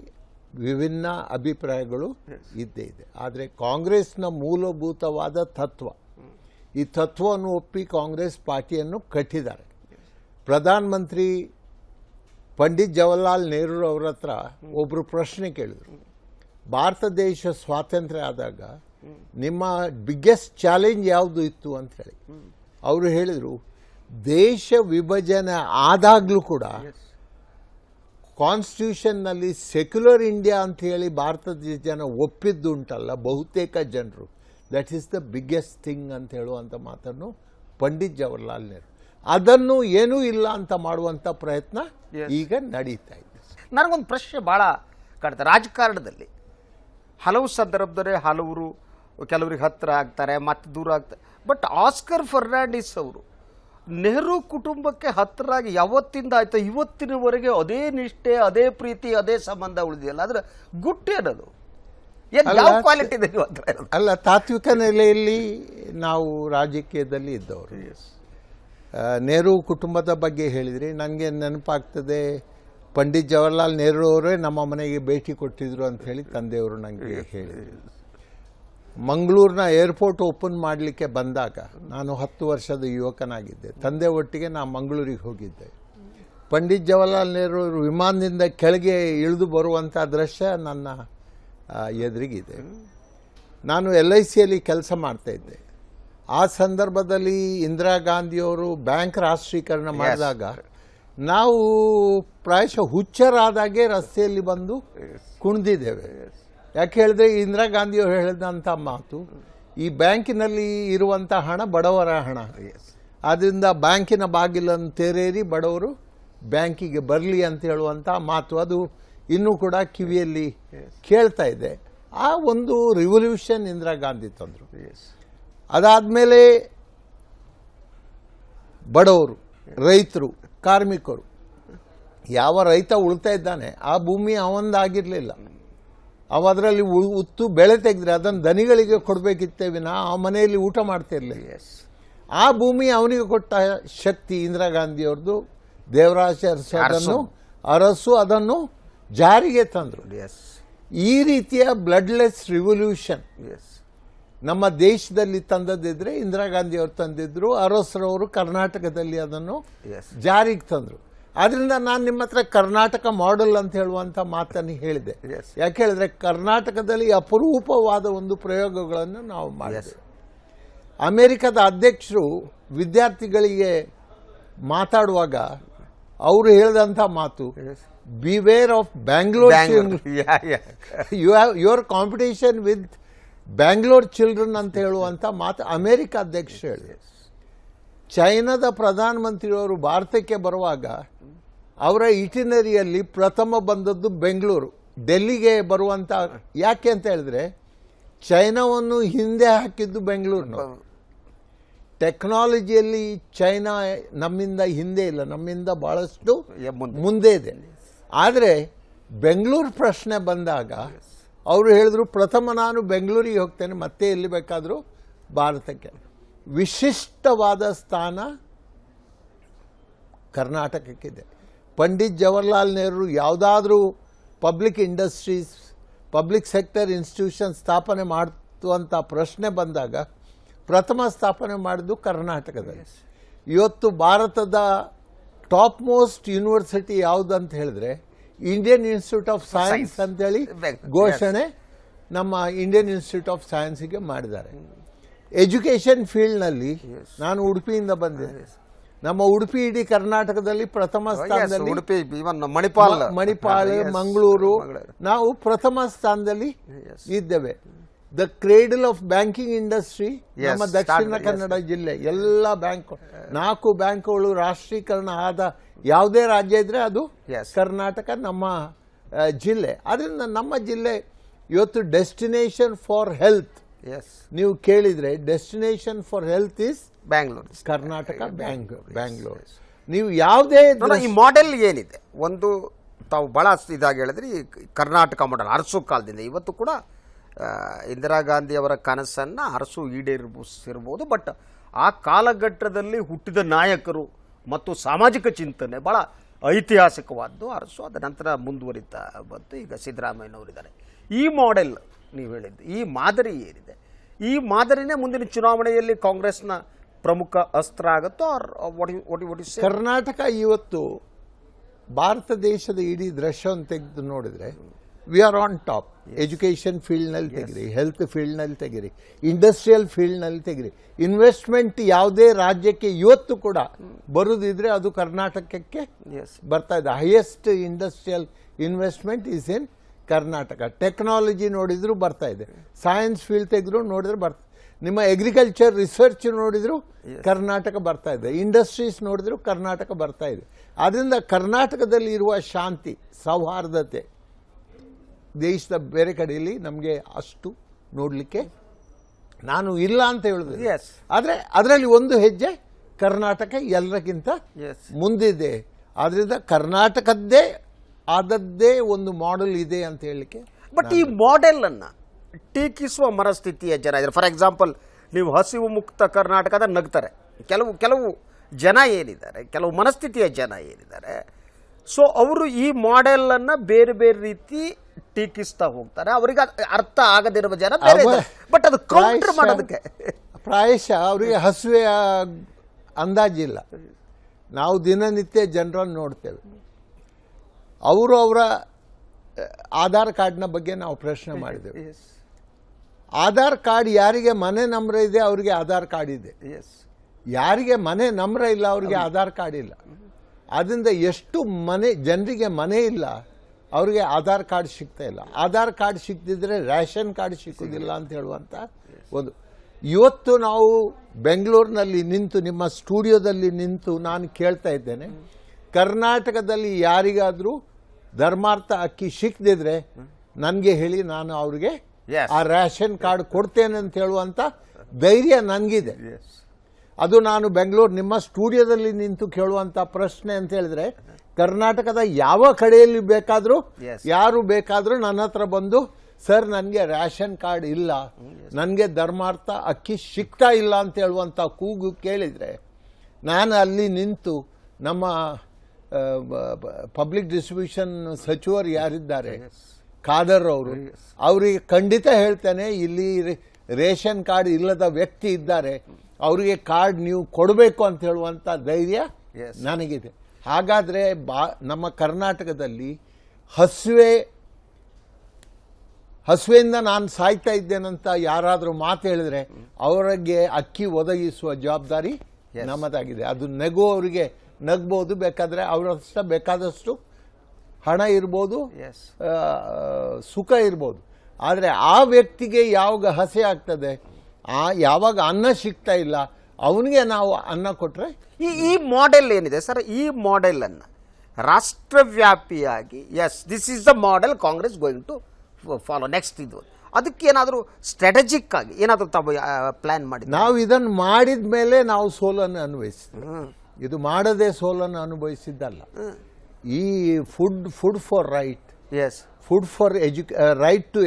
ವಿಭಿನ್ನ ಅಭಿಪ್ರಾಯಗಳು ಇದ್ದೇ ಇದೆ. ಆದರೆ ಕಾಂಗ್ರೆಸ್ನ ಮೂಲಭೂತವಾದ ತತ್ವ, ಈ ತತ್ವವನ್ನು ಒಪ್ಪಿ ಕಾಂಗ್ರೆಸ್ ಪಾರ್ಟಿಯನ್ನು ಕಟ್ಟಿದ್ದಾರೆ. ಪ್ರಧಾನಮಂತ್ರಿ ಪಂಡಿತ್ ಜವಾಹರ್ಲಾಲ್ ನೆಹರು ಅವರ ಹತ್ರ ಒಬ್ಬರು ಪ್ರಶ್ನೆ ಕೇಳಿದರು, ಭಾರತ ದೇಶ ಸ್ವಾತಂತ್ರ್ಯ ಆದಾಗ ನಿಮ್ಮ ಬಿಗ್ಗೆಸ್ಟ್ ಚಾಲೆಂಜ್ ಯಾವುದು ಇತ್ತು ಅಂತ ಹೇಳಿ. ಅವರು ಹೇಳಿದರು, ದೇಶ ವಿಭಜನೆ ಆದಾಗಲೂ ಕೂಡ ಕಾನ್ಸ್ಟಿಟ್ಯೂಷನ್ನಲ್ಲಿ ಸೆಕ್ಯುಲರ್ ಇಂಡಿಯಾ ಅಂತ ಹೇಳಿ ಭಾರತದ ಜನ ಒಪ್ಪಿದ್ದು ಉಂಟಲ್ಲ ಬಹುತೇಕ ಜನರು, that is the biggest thing ಅಂತ ಹೇಳುವಂಥ ಮಾತನ್ನು ಪಂಡಿತ್ ಜವಾಹರ್ಲಾಲ್ ನೆಹರು, ಅದನ್ನು ಏನೂ ಇಲ್ಲ ಅಂತ ಮಾಡುವಂಥ ಪ್ರಯತ್ನ ಈಗ ನಡೀತಾ ಇದೆ. ನನಗೊಂದು ಪ್ರಶ್ನೆ ಭಾಳ ಕಾಡ್ತಾರೆ. ರಾಜಕಾರಣದಲ್ಲಿ ಹಲವು ಸಂದರ್ಭದಲ್ಲಿ ಕೆಲವರಿಗೆ ಹತ್ತಿರ ಆಗ್ತಾರೆ, ಮತ್ತೆ ದೂರ ಆಗ್ತಾರೆ. ಬಟ್ ಆಸ್ಕರ್ ಫರ್ನಾಂಡಿಸ್ ಅವರು ನೆಹರು ಕುಟುಂಬಕ್ಕೆ ಹತ್ತಿರಾಗಿ ಯಾವತ್ತಿಂದ ಆಯ್ತು ಇವತ್ತಿನವರೆಗೆ ಅದೇ ನಿಷ್ಠೆ, ಅದೇ ಪ್ರೀತಿ, ಅದೇ ಸಂಬಂಧ ಉಳಿದಿಲ್ಲ. ಆದರೆ ಗುಟ್ಟೇನದು ಯಾವ ಕ್ವಾಲಿಟಿ ಇದೆ? ಅಲ್ಲ, ತಾತ್ವಿಕ ನೆಲೆಯಲ್ಲಿ ನಾವು ರಾಜಕೀಯದಲ್ಲಿ ಇದ್ದವರು. ನೆಹರು ಕುಟುಂಬದ ಬಗ್ಗೆ ಹೇಳಿದ್ರಿ, ನನಗೆ ನೆನಪಾಗ್ತದೆ, ಪಂಡಿತ್ ಜವಾಹರ್ಲಾಲ್ ನೆಹರು ಅವರೇ ನಮ್ಮ ಮನೆಗೆ ಭೇಟಿ ಕೊಟ್ಟಿದ್ರು ಅಂತ ಹೇಳಿ ತಂದೆಯವರು ನನಗೆ ಹೇಳಿದರು. ಮಂಗಳೂರಿನ ಏರ್ಪೋರ್ಟ್ ಓಪನ್ ಮಾಡಲಿಕ್ಕೆ ಬಂದಾಗ ನಾನು 10 ವರ್ಷದ ಯುವಕನಾಗಿದ್ದೆ. ತಂದೆ ಒಟ್ಟಿಗೆ ನಾನು ಮಂಗಳೂರಿಗೆ ಹೋಗಿದ್ದೆ. ಪಂಡಿತ್ ಜವಾಹರ್ಲಾಲ್ ನೆಹರು ವಿಮಾನದಿಂದ ಕೆಳಗೆ ಇಳಿದು ಬರುವಂಥ ದೃಶ್ಯ ನನ್ನ ಎದುರಿಗಿದೆ. ನಾನು LICಯಲ್ಲಿ ಕೆಲಸ ಮಾಡ್ತಾಯಿದ್ದೆ. ಆ ಸಂದರ್ಭದಲ್ಲಿ ಇಂದಿರಾ ಗಾಂಧಿಯವರು ಬ್ಯಾಂಕ್ ರಾಷ್ಟ್ರೀಕರಣ ಮಾಡಿದಾಗ ನಾವು ಪ್ರಾಯಶಃ ಹುಚ್ಚರಾದಾಗೆ ರಸ್ತೆಯಲ್ಲಿ ಬಂದು ಕುಣಿದಿದ್ದೇವೆ. ಯಾಕೆ ಹೇಳಿದ್ರೆ, ಇಂದಿರಾ ಗಾಂಧಿಯವರು ಹೇಳಿದಂಥ ಮಾತು, ಈ ಬ್ಯಾಂಕಿನಲ್ಲಿ ಇರುವಂಥ ಹಣ ಬಡವರ ಹಣ, ಆದ್ದರಿಂದ ಬ್ಯಾಂಕಿನ ಬಾಗಿಲನ್ನು ತೆರೆಯಿರಿ, ಬಡವರು ಬ್ಯಾಂಕಿಗೆ ಬರಲಿ ಅಂತ ಹೇಳುವಂಥ ಮಾತು, ಅದು ಇನ್ನೂ ಕೂಡ ಕಿವಿಯಲ್ಲಿ ಕೇಳ್ತಾ ಇದೆ. ಆ ಒಂದು ರಿವಲ್ಯೂಷನ್ ಇಂದಿರಾ ಗಾಂಧಿ ತಂದರು. ಅದಾದಮೇಲೆ ಬಡವರು, ರೈತರು, ಕಾರ್ಮಿಕರು, ಯಾವ ರೈತ ಉಳ್ತಾ ಇದ್ದಾನೆ ಆ ಭೂಮಿ ಅವಂದಾಗಿರಲಿಲ್ಲ, ಅವ ಅದರಲ್ಲಿ ಉತ್ತು ಬೆಳೆ ತೆಗೆದ್ರೆ ಅದನ್ನು ದನಿಗಳಿಗೆ ಕೊಡಬೇಕಿತ್ತೇ ವಿನ ಆ ಮನೆಯಲ್ಲಿ ಊಟ ಮಾಡ್ತಿರ್ಲಿಲ್ಲ. ಆ ಭೂಮಿ ಅವನಿಗೆ ಕೊಟ್ಟ ಶಕ್ತಿ ಇಂದಿರಾ ಗಾಂಧಿಯವ್ರದ್ದು. ದೇವರಾಜ ಅರಸು ಅದನ್ನು ಜಾರಿಗೆ ತಂದರು. ಈ ರೀತಿಯ ಬ್ಲಡ್ಲೆಸ್ ರಿವಲ್ಯೂಷನ್ ನಮ್ಮ ದೇಶದಲ್ಲಿ ತಂದದಿದ್ರೆ ಇಂದಿರಾ ಗಾಂಧಿಯವರು ತಂದಿದ್ರು, ಅರಸರವರು ಕರ್ನಾಟಕದಲ್ಲಿ ಅದನ್ನು ಜಾರಿಗೆ ತಂದರು. ಆದ್ರಿಂದ ನಾನು ನಿಮ್ಮ ಹತ್ರ ಕರ್ನಾಟಕ ಮಾಡೆಲ್ ಅಂತ ಹೇಳುವಂಥ ಮಾತನ್ನು ಹೇಳಿದೆ. ಯಾಕೆ ಹೇಳಿದ್ರೆ, ಕರ್ನಾಟಕದಲ್ಲಿ ಅಪರೂಪವಾದ ಒಂದು ಪ್ರಯೋಗಗಳನ್ನು ನಾವು ಮಾಡಿದ್ದೇವೆ. ಅಮೆರಿಕದ ಅಧ್ಯಕ್ಷರು ವಿದ್ಯಾರ್ಥಿಗಳಿಗೆ ಮಾತಾಡುವಾಗ ಅವರು ಹೇಳಿದಂಥ ಮಾತು, beware of Bangalore, your competition with Bangalore children ಅಂತ ಹೇಳುವಂಥ ಮಾತು ಅಮೆರಿಕ ಅಧ್ಯಕ್ಷರು ಹೇಳಿದೆ. ಚೈನಾದ ಪ್ರಧಾನಮಂತ್ರಿಯವರು ಭಾರತಕ್ಕೆ ಬರುವಾಗ ಅವರ ಇಟಿನರಿಯಲ್ಲಿ ಪ್ರಥಮ ಬಂದದ್ದು ಬೆಂಗಳೂರು. ಡೆಲ್ಲಿಗೆ ಬರುವಂಥ, ಯಾಕೆ ಅಂತ ಹೇಳಿದ್ರೆ ಚೈನಾವನ್ನು ಹಿಂದೆ ಹಾಕಿದ್ದು ಬೆಂಗಳೂರಿನ. ಟೆಕ್ನಾಲಜಿಯಲ್ಲಿ ಚೈನಾ ನಮ್ಮಿಂದ ಹಿಂದೆ ಇಲ್ಲ, ನಮ್ಮಿಂದ ಭಾಳಷ್ಟು ಮುಂದೆ. ಮುಂದೆ ಇದೆ. ಆದರೆ ಬೆಂಗಳೂರು ಪ್ರಶ್ನೆ ಬಂದಾಗ ಅವರು ಹೇಳಿದ್ರು, ಪ್ರಥಮ ನಾನು ಬೆಂಗಳೂರಿಗೆ ಹೋಗ್ತೇನೆ, ಮತ್ತೆ ಎಲ್ಲಿ ಬೇಕಾದರೂ ಭಾರತಕ್ಕೆ. ವಿಶಿಷ್ಟವಾದ ಸ್ಥಾನ ಕರ್ನಾಟಕಕ್ಕಿದೆ. ಪಂಡಿತ್ ಜವಾಹರ್ಲಾಲ್ ನೆಹರು ಯಾವುದಾದ್ರೂ public industries, public sector institution ಸ್ಥಾಪನೆ ಮಾಡುವಂಥ ಪ್ರಶ್ನೆ ಬಂದಾಗ ಪ್ರಥಮ ಸ್ಥಾಪನೆ ಮಾಡಿದ್ದು ಕರ್ನಾಟಕದಲ್ಲಿ. ಇವತ್ತು ಭಾರತದ ಟಾಪ್ ಮೋಸ್ಟ್ ಯೂನಿವರ್ಸಿಟಿ ಯಾವುದು ಅಂತ ಹೇಳಿದ್ರೆ ಇಂಡಿಯನ್ ಇನ್ಸ್ಟಿಟ್ಯೂಟ್ ಆಫ್ ಸೈನ್ಸ್ ಅಂತೇಳಿ ಘೋಷಣೆ ನಮ್ಮ ಇಂಡಿಯನ್ ಇನ್ಸ್ಟಿಟ್ಯೂಟ್ ಆಫ್ ಸೈನ್ಸ್ಗೆ ಮಾಡಿದ್ದಾರೆ. ಎಜುಕೇಷನ್ ಫೀಲ್ಡ್ನಲ್ಲಿ ನಾನು ಉಡುಪಿಯಿಂದ ಬಂದೆ. ನಮ್ಮ ಉಡುಪಿ ಇಡೀ ಕರ್ನಾಟಕದಲ್ಲಿ ಪ್ರಥಮ ಸ್ಥಾನದಲ್ಲಿ, ಉಡುಪಿ, ಮಣಿಪಾಲ್, ಮಂಗಳೂರು, ನಾವು ಪ್ರಥಮ ಸ್ಥಾನದಲ್ಲಿ ಇದ್ದೇವೆ. The cradle of banking industry ನಮ್ಮ ದಕ್ಷಿಣ ಕನ್ನಡ ಜಿಲ್ಲೆ. ಎಲ್ಲ ಬ್ಯಾಂಕ್, 4 ಬ್ಯಾಂಕ್ಗಳು ರಾಷ್ಟ್ರೀಕರಣ ಆದ ಯಾವುದೇ ರಾಜ್ಯ ಇದ್ರೆ ಅದು ಕರ್ನಾಟಕ, ನಮ್ಮ ಜಿಲ್ಲೆ. ಅದರಿಂದ ನಮ್ಮ ಜಿಲ್ಲೆ ಇವತ್ತು ಡೆಸ್ಟಿನೇಷನ್ ಫಾರ್ ಹೆಲ್ತ್. ನೀವು ಕೇಳಿದ್ರೆ destination for health is Bangalore, Karnataka, Bangalore. ನೀವು ಯಾವುದೇ ಈ ಮಾಡೆಲ್ ಏನಿದೆ, ಒಂದು ತಾವು ಬಹಳ ಇದಾಗಿ ಹೇಳಿದ್ರೆ ಈ ಕರ್ನಾಟಕ ಮಾಡೆಲ್ ಅರಸು ಕಾಲದಿಂದ ಇವತ್ತು ಕೂಡ ಇಂದಿರಾ ಗಾಂಧಿ ಅವರ ಕನಸನ್ನು ಅರಸು ಈಡೇರಿಸಿರ್ಬೋದು. ಬಟ್ ಆ ಕಾಲಘಟ್ಟದಲ್ಲಿ ಹುಟ್ಟಿದ ನಾಯಕರು ಮತ್ತು ಸಾಮಾಜಿಕ ಚಿಂತನೆ ಬಹಳ ಐತಿಹಾಸಿಕವಾದ್ದು ಅರಸು. ಅದ ನಂತರ ಮುಂದುವರಿತಾ ಬಂತು. ಈಗ ಸಿದ್ದರಾಮಯ್ಯನವರಿದ್ದಾರೆ. ಈ ಮಾಡೆಲ್ ನೀವು ಹೇಳಿದ್ದು, ಈ ಮಾದರಿ ಏನಿದೆ, ಈ ಮಾದರಿನೇ ಮುಂದಿನ ಚುನಾವಣೆಯಲ್ಲಿ ಕಾಂಗ್ರೆಸ್ನ ಪ್ರಮುಖ ಅಸ್ತ್ರ ಆಗುತ್ತೋ? ಕರ್ನಾಟಕ ಇವತ್ತು ಭಾರತ ದೇಶದ ಇಡೀ ದೃಶ್ಯವನ್ನು ತೆಗೆದು ನೋಡಿದ್ರೆ we are on top. Education ಫೀಲ್ಡ್ನಲ್ಲಿ ತೆಗಿರಿ, ಹೆಲ್ತ್ ಫೀಲ್ಡ್ನಲ್ಲಿ ತೆಗಿರಿ, ಇಂಡಸ್ಟ್ರಿಯಲ್ ಫೀಲ್ಡ್ನಲ್ಲಿ ತೆಗಿರಿ. ಇನ್ವೆಸ್ಟ್ಮೆಂಟ್ ಯಾವುದೇ ರಾಜ್ಯಕ್ಕೆ ಇವತ್ತು ಕೂಡ ಬರುದಿದ್ರೆ ಅದು ಕರ್ನಾಟಕಕ್ಕೆ ಬರ್ತಾ ಇದೆ. Highest industrial investment is in Karnataka. Technology ನೋಡಿದ್ರು ಬರ್ತಾ ಇದೆ, ಸೈನ್ಸ್ ಫೀಲ್ಡ್ ತೆಗೆದ್ರು ನೋಡಿದ್ರೆ ಬರ್ತಾ, ನಿಮ್ಮ ಅಗ್ರಿಕಲ್ಚರ್ ರಿಸರ್ಚ್ ನೋಡಿದ್ರು ಕರ್ನಾಟಕ ಬರ್ತಾ ಇದೆ, ಇಂಡಸ್ಟ್ರೀಸ್ ನೋಡಿದ್ರು ಕರ್ನಾಟಕ ಬರ್ತಾ ಇದೆ. ಆದ್ದರಿಂದ ಕರ್ನಾಟಕದಲ್ಲಿ ಇರುವ ಶಾಂತಿ, ಸೌಹಾರ್ದತೆ ದೇಶದ ಬೇರೆ ಕಡೆಯಲ್ಲಿ ನಮಗೆ ಅಷ್ಟು ನೋಡಲಿಕ್ಕೆ ನಾನು ಇಲ್ಲ ಅಂತ ಹೇಳಿದೆ. ಆದರೆ ಅದರಲ್ಲಿ ಒಂದು ಹೆಜ್ಜೆ ಕರ್ನಾಟಕ ಎಲ್ಲರಿಗಿಂತ ಮುಂದಿದೆ. ಆದ್ದರಿಂದ ಕರ್ನಾಟಕದ್ದೇ ಆದದ್ದೇ ಒಂದು ಮಾಡೆಲ್ ಇದೆ ಅಂತ ಹೇಳಲಿಕ್ಕೆ. ಬಟ್ ಈ ಮಾಡೆಲ್ ಅನ್ನ ಟೀಕಿಸುವ ಮನಸ್ಥಿತಿಯ ಜನ ಇದ್ದಾರೆ. ಫಾರ್ ಎಕ್ಸಾಂಪಲ್, ನೀವು ಹಸಿವು ಮುಕ್ತ ಕರ್ನಾಟಕದ ನಗ್ತಾರೆ ಕೆಲವು ಜನ ಏನಿದ್ದಾರೆ, ಕೆಲವು ಮನಸ್ಥಿತಿಯ ಜನ ಏನಿದ್ದಾರೆ. ಸೊ ಅವರು ಈ ಮಾಡೆಲ್ ಅನ್ನ ಬೇರೆ ಬೇರೆ ರೀತಿ ಟೀಕಿಸ್ತಾ ಹೋಗ್ತಾರೆ. ಅವರಿಗೆ ಅರ್ಥ ಆಗದಿರುವ ಜನ ಬಟ್ ಅದು ಕೌಂಟರ್ ಮಾಡೋದಕ್ಕೆ ಪ್ರಾಯಶಃ ಅವರಿಗೆ ಹಸುವೆಯ ಅಂದಾಜಿಲ್ಲ. ನಾವು ದಿನನಿತ್ಯ ಜನರನ್ನು ನೋಡ್ತೇವೆ. ಅವರು ಅವರ ಆಧಾರ್ ಕಾರ್ಡ್ನ ಬಗ್ಗೆ ನಾವು ಪ್ರಶ್ನೆ ಮಾಡಿದ್ದೇವೆ. ಆಧಾರ್ ಕಾರ್ಡ್ ಯಾರಿಗೆ ಮನೆ ನಂಬರ್ ಇದೆ ಅವರಿಗೆ ಆಧಾರ್ ಕಾರ್ಡ್ ಇದೆ, ಯಾರಿಗೆ ಮನೆ ನಂಬರ್ ಇಲ್ಲ ಅವರಿಗೆ ಆಧಾರ್ ಕಾರ್ಡ್ ಇಲ್ಲ. ಆದ್ದರಿಂದ ಎಷ್ಟು ಜನರಿಗೆ ಮನೆ ಇಲ್ಲ ಅವರಿಗೆ ಆಧಾರ್ ಕಾರ್ಡ್ ಸಿಗ್ತಾ ಇಲ್ಲ. ಆಧಾರ್ ಕಾರ್ಡ್ ಸಿಗ್ತಿದ್ರೆ ರೇಷನ್ ಕಾರ್ಡ್ ಸಿಗೋದಿಲ್ಲ ಅಂತ ಹೇಳುವಂಥ ಒಂದು. ಇವತ್ತು ನಾವು ಬೆಂಗಳೂರಿನಲ್ಲಿ ನಿಂತು, ನಿಮ್ಮ ಸ್ಟುಡಿಯೋದಲ್ಲಿ ನಿಂತು ನಾನು ಕೇಳ್ತಾ ಇದ್ದೇನೆ, ಕರ್ನಾಟಕದಲ್ಲಿ ಯಾರಿಗಾದರೂ ಧರ್ಮಾರ್ಥ ಅಕ್ಕಿ ಸಿಕ್ಕದಿದ್ರೆ ನನಗೆ ಹೇಳಿ, ನಾನು ಅವ್ರಿಗೆ ಆ ರೇಷನ್ ಕಾರ್ಡ್ ಕೊಡ್ತೇನೆ ಅಂತ ಹೇಳುವಂಥ ಧೈರ್ಯ ನನಗಿದೆ. ಅದು ನಾನು ಬೆಂಗಳೂರು ನಿಮ್ಮ ಸ್ಟುಡಿಯೋದಲ್ಲಿ ನಿಂತು ಕೇಳುವಂಥ ಪ್ರಶ್ನೆ ಅಂತ ಹೇಳಿದ್ರೆ, ಕರ್ನಾಟಕದ ಯಾವ ಕಡೆಯಲ್ಲಿ ಬೇಕಾದರೂ ಯಾರು ಬೇಕಾದರೂ ನನ್ನ ಹತ್ರ ಬಂದು, ಸರ್ ನನಗೆ ರೇಷನ್ ಕಾರ್ಡ್ ಇಲ್ಲ, ನನಗೆ ಧರ್ಮಾರ್ಥ ಅಕ್ಕಿ ಸಿಗ್ತಾ ಇಲ್ಲ ಅಂತ ಹೇಳುವಂಥ ಕೂಗು ಕೇಳಿದರೆ, ನಾನು ಅಲ್ಲಿ ನಿಂತು ನಮ್ಮ ಪಬ್ಲಿಕ್ ಡಿಸ್ಟ್ರಿಬ್ಯೂಷನ್ ಸಚಿವರು ಯಾರಿದ್ದಾರೆ ಖಾದರ್ ಅವರು, ಅವರಿಗೆ ಖಂಡಿತ ಹೇಳ್ತೇನೆ, ಇಲ್ಲಿ ರೇಷನ್ ಕಾರ್ಡ್ ಇಲ್ಲದ ವ್ಯಕ್ತಿ ಇದ್ದಾರೆ, ಅವರಿಗೆ ಕಾರ್ಡ್ ನೀವು ಕೊಡಬೇಕು ಅಂತ ಹೇಳುವಂಥ ಧೈರ್ಯ ನನಗಿದೆ. ಹಾಗಾದರೆ ನಮ್ಮ ಕರ್ನಾಟಕದಲ್ಲಿ ಹಸುವೆಯಿಂದ ನಾನು ಸಾಯ್ತಾ ಇದ್ದೇನಂತ ಯಾರಾದರೂ ಮಾತು ಹೇಳಿದ್ರೆ ಅವರಿಗೆ ಅಕ್ಕಿ ಒದಗಿಸುವ ಜವಾಬ್ದಾರಿ ನಮ್ಮದಾಗಿದೆ. ಅದು ನಗುವವರಿಗೆ ನಗ್ಬೋದು, ಬೇಕಾದರೆ ಅವರಷ್ಟ ಬೇಕಾದಷ್ಟು ಹಣ ಇರ್ಬೋದು, ಸುಖ ಇರ್ಬೋದು. ಆದರೆ ಆ ವ್ಯಕ್ತಿಗೆ ಯಾವಾಗ ಹಸೆ ಆಗ್ತದೆ, ಯಾವಾಗ ಅನ್ನ ಸಿಗ್ತಾ ಇಲ್ಲ, ಅವನಿಗೆ ನಾವು ಅನ್ನ ಕೊಟ್ಟರೆ ಈ ಮಾಡೆಲ್ ಏನಿದೆ ಸರ್, ಈ ಮಾಡೆಲ್ ಅನ್ನು ರಾಷ್ಟ್ರವ್ಯಾಪಿಯಾಗಿ this is the model Congress going to follow next ಇದು ಅದಕ್ಕೆ ಏನಾದರೂ ಸ್ಟ್ರಾಟಜಿಕ್ ಆಗಿ ಏನಾದರೂ ತಾವು ಪ್ಲ್ಯಾನ್ ಮಾಡಿ ನಾವು ಇದನ್ನು ಮಾಡಿದ ಮೇಲೆ ನಾವು ಸೋಲನ್ನು ಅನುಭವಿಸಿದ್ವಿ. ಇದು ಮಾಡದೆ ಸೋಲನ್ನು ಅನುಭವಿಸಿದ್ದಲ್ಲ. ಈ food for right, yes, food for right to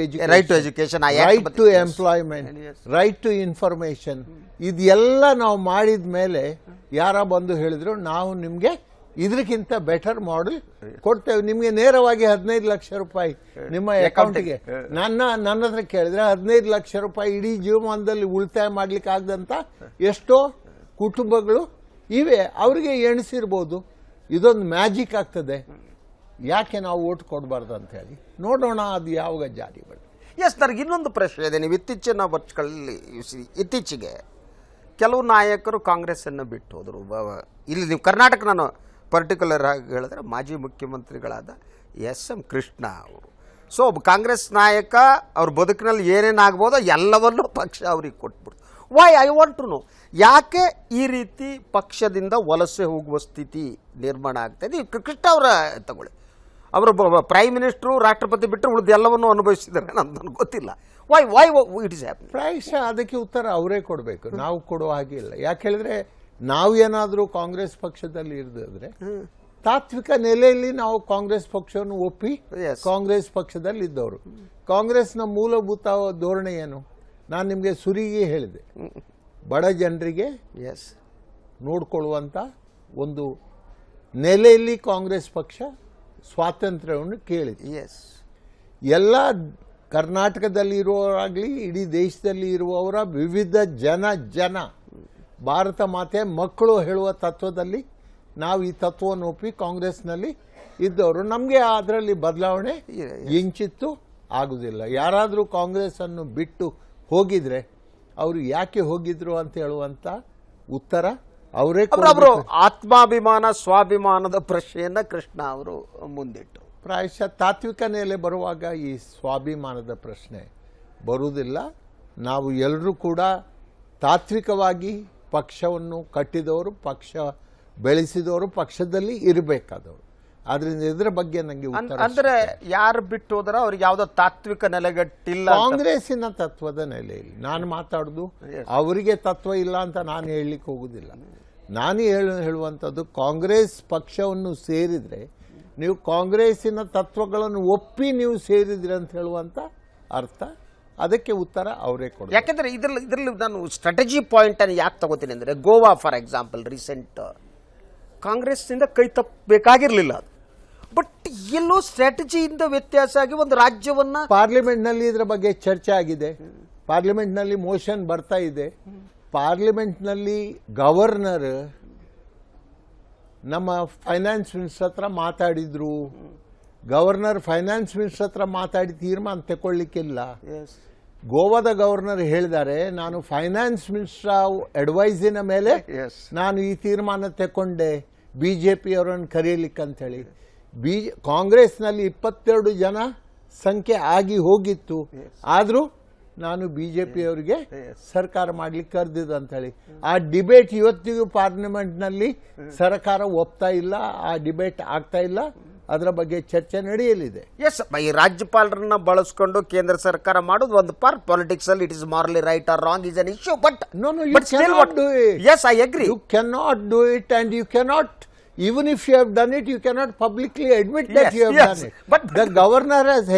education, right to employment, right to information, ಇದೆಲ್ಲ ನಾವು ಮಾಡಿದ ಮೇಲೆ ಯಾರ ಬಂದು ಹೇಳಿದ್ರು ನಾವು ನಿಮಗೆ ಇದಕ್ಕಿಂತ ಬೆಟರ್ ಮಾಡೆಲ್ ಕೊಡ್ತೇವೆ, ನಿಮಗೆ ನೇರವಾಗಿ 15 ಲಕ್ಷ ರೂಪಾಯಿ ನಿಮ್ಮ ಅಕೌಂಟಿಗೆ. ನನ್ನ ಹತ್ರ ಕೇಳಿದ್ರೆ 15 ಲಕ್ಷ ರೂಪಾಯಿ ಇಡೀ ಜೀವಮಾನದಲ್ಲಿ ಉಳಿತಾಯ ಮಾಡ್ಲಿಕ್ಕೆ ಆಗದಂತ ಎಷ್ಟೋ ಕುಟುಂಬಗಳು ಇವೆ, ಅವರಿಗೆ ಎಣಿಸಿರ್ಬೋದು. ಇದೊಂದು ಮ್ಯಾಜಿಕ್ ಆಗ್ತದೆ, ಯಾಕೆ ನಾವು ಓಟ್ ಕೊಡಬಾರ್ದು ಅಂತ ಹೇಳಿ ನೋಡೋಣ ಅದು ಯಾವಾಗ ಜಾರಿ ಬರ್ತದೆ. ಎಸ್, ನನಗೆ ಇನ್ನೊಂದು ಪ್ರಶ್ನೆ ಇದೆ. ನೀವು ಇತ್ತೀಚಿನ ವರ್ಷಗಳಲ್ಲಿ ಇತ್ತೀಚೆಗೆ ಕೆಲವು ನಾಯಕರು ಕಾಂಗ್ರೆಸ್ಸನ್ನು ಬಿಟ್ಟು ಹೋದರು. ಇಲ್ಲಿ ನೀವು ಕರ್ನಾಟಕ ನಾನು ಪರ್ಟಿಕ್ಯುಲರ್ ಆಗಿ ಹೇಳಿದ್ರೆ ಮಾಜಿ ಮುಖ್ಯಮಂತ್ರಿಗಳಾದ ಎಸ್.ಎಂ. ಕೃಷ್ಣ ಅವರು. ಸೊ ಒಬ್ಬ ಕಾಂಗ್ರೆಸ್ ನಾಯಕ ಅವ್ರ ಬದುಕಿನಲ್ಲಿ ಏನೇನಾಗ್ಬೋದೋ ಎಲ್ಲವನ್ನೂ ಪಕ್ಷ ಅವ್ರಿಗೆ ಕೊಟ್ಬಿಡ್ತು. Why I want to know, ಯಾಕೆ ಈ ರೀತಿ ಪಕ್ಷದಿಂದ ವಲಸೆ ಹೋಗುವ ಸ್ಥಿತಿ ನಿರ್ಮಾಣ ಆಗ್ತಾಯಿದೆ? ಕೃಷ್ಣ ಅವರ ತಗೊಳ್ಳಿ, ಅವರು ಪ್ರೈಮ್ ಮಿನಿಸ್ಟ್ರು, ರಾಷ್ಟ್ರಪತಿ ಬಿಟ್ಟರೆ ಉಳಿದು ಎಲ್ಲವನ್ನೂ ಅನುಭವಿಸಿದ್ದಾರೆ, ನನಗೆ ಗೊತ್ತಿಲ್ಲ. Why it is happening? ಪ್ರಾಯಶಃ ಅದಕ್ಕೆ ಉತ್ತರ ಅವರೇ ಕೊಡಬೇಕು, ನಾವು ಕೊಡುವ ಹಾಗೆ ಇಲ್ಲ. ಯಾಕೆ ಹೇಳಿದ್ರೆ ನಾವು ಏನಾದರೂ ಕಾಂಗ್ರೆಸ್ ಪಕ್ಷದಲ್ಲಿ ಇರಿದ್ರೆ ತಾತ್ವಿಕ ನೆಲೆಯಲ್ಲಿ ನಾವು ಕಾಂಗ್ರೆಸ್ ಪಕ್ಷವನ್ನು ಒಪ್ಪಿ ಕಾಂಗ್ರೆಸ್ ಪಕ್ಷದಲ್ಲಿ ಇದ್ದವರು. ಕಾಂಗ್ರೆಸ್ನ ಮೂಲಭೂತ ಧೋರಣೆ ಏನು? ನಾನು ನಿಮಗೆ ಸುರಿಗೆ ಹೇಳಿದೆ, ಬಡ ಜನರಿಗೆ ನೋಡ್ಕೊಳ್ಳುವಂಥ ಒಂದು ನೆಲೆಯಲ್ಲಿ ಕಾಂಗ್ರೆಸ್ ಪಕ್ಷ ಸ್ವಾತಂತ್ರ್ಯವನ್ನು ಕೇಳಿದೆ. ಎಲ್ಲ ಕರ್ನಾಟಕದಲ್ಲಿ ಇರುವವರಾಗಲಿ ಇಡೀ ದೇಶದಲ್ಲಿ ಇರುವವರ ವಿವಿಧ ಜನ ಭಾರತ ಮಾತೆ ಮಕ್ಕಳು ಹೇಳುವ ತತ್ವದಲ್ಲಿ ನಾವು ಈ ತತ್ವವನ್ನು ಒಪ್ಪಿ ಕಾಂಗ್ರೆಸ್ನಲ್ಲಿ ಇದ್ದವರು. ನಮಗೆ ಅದರಲ್ಲಿ ಬದಲಾವಣೆ ಇಂಚಿತ್ತು ಆಗುವುದಿಲ್ಲ. ಯಾರಾದರೂ ಕಾಂಗ್ರೆಸ್ಸನ್ನು ಬಿಟ್ಟು ಹೋಗಿದ್ರೆ ಅವರು ಯಾಕೆ ಹೋಗಿದ್ರು ಅಂತ ಹೇಳುವಂಥ ಉತ್ತರ ಅವರೇ. ಆತ್ಮಾಭಿಮಾನ, ಸ್ವಾಭಿಮಾನದ ಪ್ರಶ್ನೆಯನ್ನು ಕೃಷ್ಣ ಅವರು ಮುಂದಿಟ್ಟರು. ಪ್ರಾಯಶಃ ತಾತ್ವಿಕ ನೆಲೆ ಬರುವಾಗ ಈ ಸ್ವಾಭಿಮಾನದ ಪ್ರಶ್ನೆ ಬರುವುದಿಲ್ಲ. ನಾವು ಎಲ್ಲರೂ ಕೂಡ ತಾತ್ವಿಕವಾಗಿ ಪಕ್ಷವನ್ನು ಕಟ್ಟಿದವರು, ಪಕ್ಷ ಬೆಳೆಸಿದವರು, ಪಕ್ಷದಲ್ಲಿ ಇರಬೇಕಾದವರು. ಆದ್ರಿಂದ ಇದರ ಬಗ್ಗೆ ನನಗೆ ಅಂದ್ರೆ ಯಾರು ಬಿಟ್ಟು ಹೋದ್ರ ಅವ್ರಿಗೆ ಯಾವುದೋ ತಾತ್ವಿಕ ನೆಲೆಗಟ್ಟಿಲ್ಲ. ಕಾಂಗ್ರೆಸ್ಸಿನ ತತ್ವದ ನೆಲೆಯಲ್ಲಿ ನಾನು ಮಾತಾಡುದು, ಅವರಿಗೆ ತತ್ವ ಇಲ್ಲ ಅಂತ ನಾನು ಹೇಳಲಿಕ್ಕೆ ಹೋಗುದಿಲ್ಲ. ನಾನು ಹೇಳುವಂಥದ್ದು, ಕಾಂಗ್ರೆಸ್ ಪಕ್ಷವನ್ನು ಸೇರಿದ್ರೆ ನೀವು ಕಾಂಗ್ರೆಸ್ಸಿನ ತತ್ವಗಳನ್ನು ಒಪ್ಪಿ ನೀವು ಸೇರಿದ್ರಿ ಅಂತ ಹೇಳುವಂಥ ಅರ್ಥ. ಅದಕ್ಕೆ ಉತ್ತರ ಅವರೇ ಕೊಡ. ಯಾಕೆಂದ್ರೆ ಇದರಲ್ಲಿ ನಾನು ಸ್ಟ್ರಾಟಜಿ ಪಾಯಿಂಟ್ ಅನ್ನು ಯಾಕೆ ತಗೋತೀನಿ ಅಂದ್ರೆ, ಗೋವಾ ಫಾರ್ ಎಕ್ಸಾಂಪಲ್ ರೀಸೆಂಟ್ ಕಾಂಗ್ರೆಸ್ನಿಂದ ಕೈ ತಪ್ಪಬೇಕಾಗಿರ್ಲಿಲ್ಲ ಅದು, ಬಟ್ ಎಲ್ಲೋ ಸ್ಟ್ರಾಟಜಿಯಿಂದ ವ್ಯತ್ಯಾಸ ಆಗಿ ಒಂದು ರಾಜ್ಯವನ್ನ ಪಾರ್ಲಿಮೆಂಟ್ನಲ್ಲಿ ಇದರ ಬಗ್ಗೆ ಚರ್ಚೆ ಆಗಿದೆ, ಪಾರ್ಲಿಮೆಂಟ್ನಲ್ಲಿ ಮೋಷನ್ ಬರ್ತಾ ಇದೆ. ಪಾರ್ಲಿಮೆಂಟ್ನಲ್ಲಿ ಗವರ್ನರ್ ನಮ್ಮ ಫೈನಾನ್ಸ್ ಮಿನಿಸ್ಟರ್ ಹತ್ರ ಮಾತಾಡಿದ್ರು. ಗವರ್ನರ್ ಫೈನಾನ್ಸ್ ಮಿನಿಸ್ಟರ್ ಹತ್ರ ಮಾತಾಡಿ ತೀರ್ಮಾನ ತಗೊಳ್ಳಿಕ್ಕಿಲ್ಲ. ಗೋವಾದ ಗವರ್ನರ್ ಹೇಳಿದ್ದಾರೆ, ನಾನು ಫೈನಾನ್ಸ್ ಮಿನಿಸ್ಟರ್ ಅಡ್ವೈಸಿನ ಮೇಲೆ ನಾನು ಈ ತೀರ್ಮಾನ ತಗೊಂಡೆ ಬಿಜೆಪಿ ಅವರನ್ನು ಕರೆಯಲಿಕ್ಕೆ ಅಂತ ಹೇಳಿ. ಕಾಂಗ್ರೆಸ್ನಲ್ಲಿ 22 ಜನ ಸಂಖ್ಯೆ ಆಗಿ ಹೋಗಿತ್ತು, ಆದರೂ ನಾನು ಬಿಜೆಪಿ ಅವರಿಗೆ ಸರ್ಕಾರ ಮಾಡ್ಲಿಕ್ಕೆ ಕರೆದಿದ್ದು ಅಂತ ಹೇಳಿ. ಆ ಡಿಬೇಟ್ ಇವತ್ತಿಗೂ ಪಾರ್ಲಿಮೆಂಟ್ನಲ್ಲಿ ಸರ್ಕಾರ ಒಪ್ತಾ ಇಲ್ಲ, ಆ ಡಿಬೇಟ್ ಆಗ್ತಾ ಇಲ್ಲ, ಅದರ ಬಗ್ಗೆ ಚರ್ಚೆ ನಡೆಯಲಿದೆ. ಎಸ್, ಈ ರಾಜ್ಯಪಾಲರನ್ನ ಬಳಸ್ಕೊಂಡು ಕೇಂದ್ರ ಸರ್ಕಾರ ಮಾಡೋದು ಒಂದು ಪಾರ್ಟ್. ಪಾಲಿಟಿಕ್ಸ್ ಅಲ್ಲಿ it is morally right or wrong is an issue, but no, you cannot do it. Yes, I agree. You cannot do it, and you cannot, even if you have done it, you cannot publicly admit that you have done it. But the governor has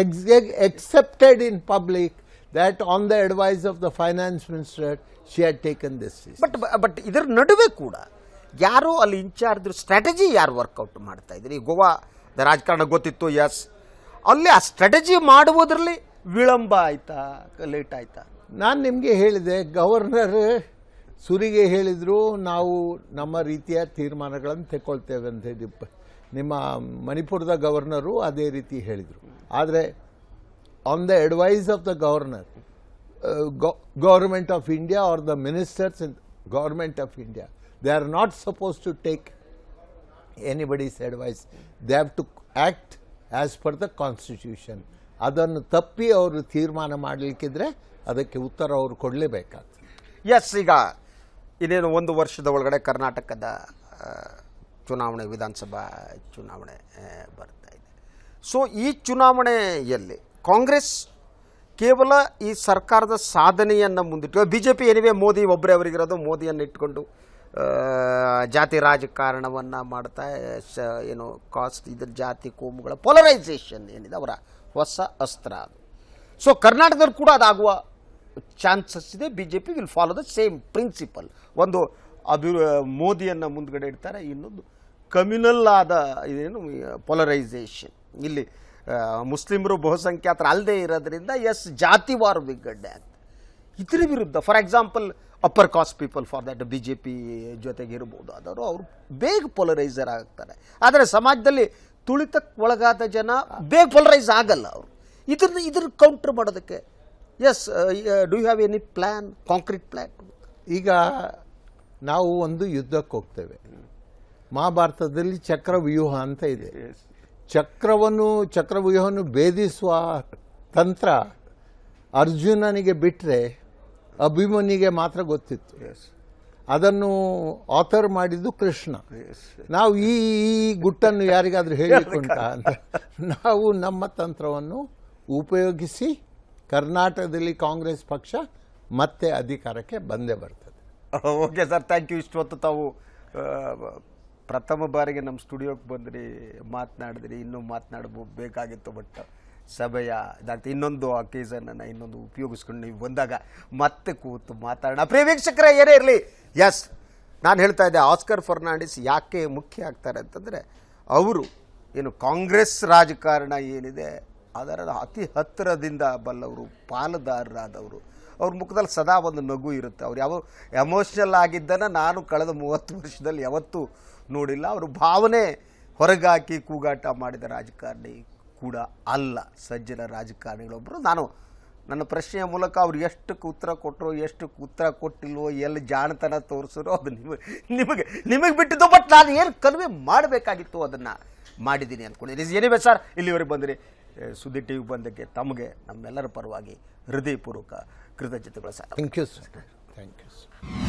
accepted in public that on the advice of the finance minister she had taken this decision. But ಇದರ ನಡುವೆ ಕೂಡ ಯಾರೋ ಅಲ್ಲಿ incharge strategy ಯಾರು workout ಮಾಡ್ತಾ ಇದ್ರಿ? ಗೋವಾ ರಾಜಕಾರಣ ಗೊತ್ತಿತ್ತು, ಎಸ್, ಅಲ್ಲಿ ಆ ಸ್ಟ್ರಾಟಜಿ ಮಾಡುವುದರಲ್ಲಿ ವಿಳಂಬ ಆಯ್ತಾ, ಲೇಟ್ ಆಯ್ತಾ? ನಾನು ನಿಮಗೆ ಹೇಳಿದೆ, ಗವರ್ನರ್ ಸುರಿಗೆ ಹೇಳಿದ್ರು ನಾವು ನಮ್ಮ ರೀತಿಯ ತೀರ್ಮಾನಗಳನ್ನು ತಗೊಳ್ತೇವೆ ಅಂತ ಹೇಳಿ. ನಿಮ್ಮ ಮಣಿಪುರದ ಗವರ್ನರು ಅದೇ ರೀತಿ ಹೇಳಿದರು. ಆದರೆ on the advice of the governor, government of India or the ministers in government of India, they are not suppose to take anybody's advice. They have to act as per the constitution. ಅದನ್ನು ತಪ್ಪಿ ಅವರು ತೀರ್ಮಾನ ಮಾಡಲಿಕ್ಕಿದ್ರೆ ಅದಕ್ಕೆ ಉತ್ತರ ಅವರು ಕೊಡಲೇಬೇಕಾಗ್ತದೆ. S, ಈಗ ಇನ್ನೇನು 1 ವರ್ಷದ ಒಳಗಡೆ ಕರ್ನಾಟಕದ ಚುನಾವಣೆ, ವಿಧಾನಸಭಾ ಚುನಾವಣೆ ಬರ್ತಾ ಇದೆ. ಸೊ ಈ ಚುನಾವಣೆಯಲ್ಲಿ ಕಾಂಗ್ರೆಸ್ ಕೇವಲ ಈ ಸರ್ಕಾರದ ಸಾಧನೆಯನ್ನು ಮುಂದಿಟ್ಟು ಬಿ ಜೆ ಪಿ ಏನಿವೆ ಮೋದಿ ಒಬ್ಬರೇ ಅವರಿಗಿರೋದು, ಮೋದಿಯನ್ನು ಇಟ್ಕೊಂಡು ಜಾತಿ ರಾಜಕಾರಣವನ್ನು ಮಾಡ್ತಾ ಏನು ಕಾಸ್ಟ್ ಇದ್ರ ಜಾತಿ ಕೋಮುಗಳ ಪೊಲರೈಸೇಷನ್ ಏನಿದೆ ಅವರ ಹೊಸ ಅಸ್ತ್ರ ಅದು. ಸೊ ಕರ್ನಾಟಕದಲ್ಲಿ ಕೂಡ ಅದಾಗುವ ಚಾನ್ಸಸ್ ಇದೆ. B J P will follow the same principal. ಒಂದು ಮೋದಿಯನ್ನು ಮುಂದ್ಗಡೆ ಇಡ್ತಾರೆ, ಇನ್ನೊಂದು ಕಮ್ಯುನಲ್ ಆದ ಇದೇನು ಪೊಲರೈಸೇಷನ್. ಇಲ್ಲಿ ಮುಸ್ಲಿಮರು ಬಹುಸಂಖ್ಯಾತರು ಅಲ್ಲದೆ ಇರೋದ್ರಿಂದ ಜಾತಿವಾರ ವಿಗಡೆ ಅಂತ ಇದ್ರ ವಿರುದ್ಧ for example upper cost people for that be J P ಜೊತೆಗೆ ಇರ್ಬೋದು ಆದವರು ಅವರು ಬೇಗ ಪೊಲರೈಸರ್ ಆಗ್ತಾರೆ. ಆದರೆ ಸಮಾಜದಲ್ಲಿ ತುಳಿತಕ್ಕೆ ಒಳಗಾದ ಜನ ಬೇಗ ಪೊಲರೈಸ್ ಆಗಲ್ಲ. ಅವರು ಇದ್ರ ಕೌಂಟರ್ ಮಾಡೋದಕ್ಕೆ do you have any plan, concrete plan? ಈಗ ನಾವು ಒಂದು ಯುದ್ಧಕ್ಕೆ ಹೋಗ್ತೇವೆ. ಮಹಾಭಾರತದಲ್ಲಿ ಚಕ್ರವ್ಯೂಹ ಅಂತ ಇದೆ. ಚಕ್ರವ್ಯೂಹವನ್ನು ಭೇದಿಸುವ ತಂತ್ರ ಅರ್ಜುನನಿಗೆ ಬಿಟ್ಟರೆ ಅಭಿಮನ್ಯುಗೆ ಮಾತ್ರ ಗೊತ್ತಿತ್ತು. ಅದನ್ನು ಆಥರ್ ಮಾಡಿದ್ದು ಕೃಷ್ಣ. ನಾವು ಈ ಗುಟ್ಟನ್ನು ಯಾರಿಗಾದ್ರೂ ಹೇಳಿಕೊಂಡ ಅಂತ ನಾವು ನಮ್ಮ ತಂತ್ರವನ್ನು ಉಪಯೋಗಿಸಿ ಕರ್ನಾಟಕದಲ್ಲಿ ಕಾಂಗ್ರೆಸ್ ಪಕ್ಷ ಮತ್ತೆ ಅಧಿಕಾರಕ್ಕೆ ಬಂದೇ ಬರ್ತದೆ. Okay sir, thank you. ಇಷ್ಟು ಹೊತ್ತು ತಾವು ಪ್ರಥಮ ಬಾರಿಗೆ ನಮ್ಮ ಸ್ಟುಡಿಯೋಕ್ಕೆ ಬಂದ್ರಿ, ಮಾತನಾಡಿದ್ರಿ. ಇನ್ನೂ ಮಾತನಾಡಬೇಕಾಗಿತ್ತು, ಬಟ್ ಸಭೆಯ ಇದಾಗ್ತದೆ. ಇನ್ನೊಂದು ಅಕೇಸನನ್ನು ಇನ್ನೊಂದು ಉಪಯೋಗಿಸ್ಕೊಂಡು ನೀವು ಬಂದಾಗ ಮತ್ತೆ ಕೂತು ಮಾತಾಡೋಣ. ಪ್ರಿಯ ವೀಕ್ಷಕರೇ, ಏನೇ ಇರಲಿ, ನಾನು ಹೇಳ್ತಾ ಇದ್ದೆ ಆಸ್ಕರ್ ಫರ್ನಾಂಡಿಸ್ ಯಾಕೆ ಮುಖ್ಯ ಆಗ್ತಾರೆ ಅಂತಂದರೆ ಅವರು ಏನು ಕಾಂಗ್ರೆಸ್ ರಾಜಕಾರಣ ಏನಿದೆ ಅದರ ಅತಿ ಹತ್ತಿರದಿಂದ ಬಲ್ಲವರು, ಪಾಲುದಾರರಾದವರು. ಅವ್ರ ಮುಖದಲ್ಲಿ ಸದಾ ಒಂದು ನಗು ಇರುತ್ತೆ. ಅವ್ರು ಯಾವ ಎಮೋಷ್ನಲ್ ಆಗಿದ್ದನ್ನು ನಾನು ಕಳೆದ 30 ವರ್ಷದಲ್ಲಿ ಯಾವತ್ತೂ ನೋಡಿಲ್ಲ. ಅವರು ಭಾವನೆ ಹೊರಗಾಕಿ ಕೂಗಾಟ ಮಾಡಿದ ರಾಜಕಾರಣಿ ಕೂಡ ಅಲ್ಲ, ಸಜ್ಜನ ರಾಜಕಾರಣಿಗಳೊಬ್ಬರು. ನಾನು ನನ್ನ ಪ್ರಶ್ನೆಯ ಮೂಲಕ ಅವ್ರು ಎಷ್ಟಕ್ಕೆ ಉತ್ತರ ಕೊಟ್ಟರು, ಎಷ್ಟಕ್ಕೆ ಉತ್ತರ ಕೊಟ್ಟಿಲ್ವೋ, ಎಲ್ಲಿ ಜಾಣತನ ತೋರಿಸಿರೋ ಅದು ನಿಮಗೆ ಬಿಟ್ಟಿದ್ದು. ಬಟ್ ನಾನು ಏನು ಕನ್ವೆ ಮಾಡಬೇಕಾಗಿತ್ತು ಅದನ್ನು ಮಾಡಿದ್ದೀನಿ ಅಂದ್ಕೊಂಡಿದ್ದೀನಿ. ಏನಿವೆ ಸರ್, ಇಲ್ಲಿವರೆಗೆ ಬಂದಿರಿ ಸುದ್ದಿ ಟಿವಿ ಬಂದಕ್ಕೆ ತಮಗೆ ನಮ್ಮೆಲ್ಲರ ಪರವಾಗಿ ಹೃದಯಪೂರ್ವಕ ಕೃತಜ್ಞತೆಗಳು sir. Thank you sir. Thank you sir.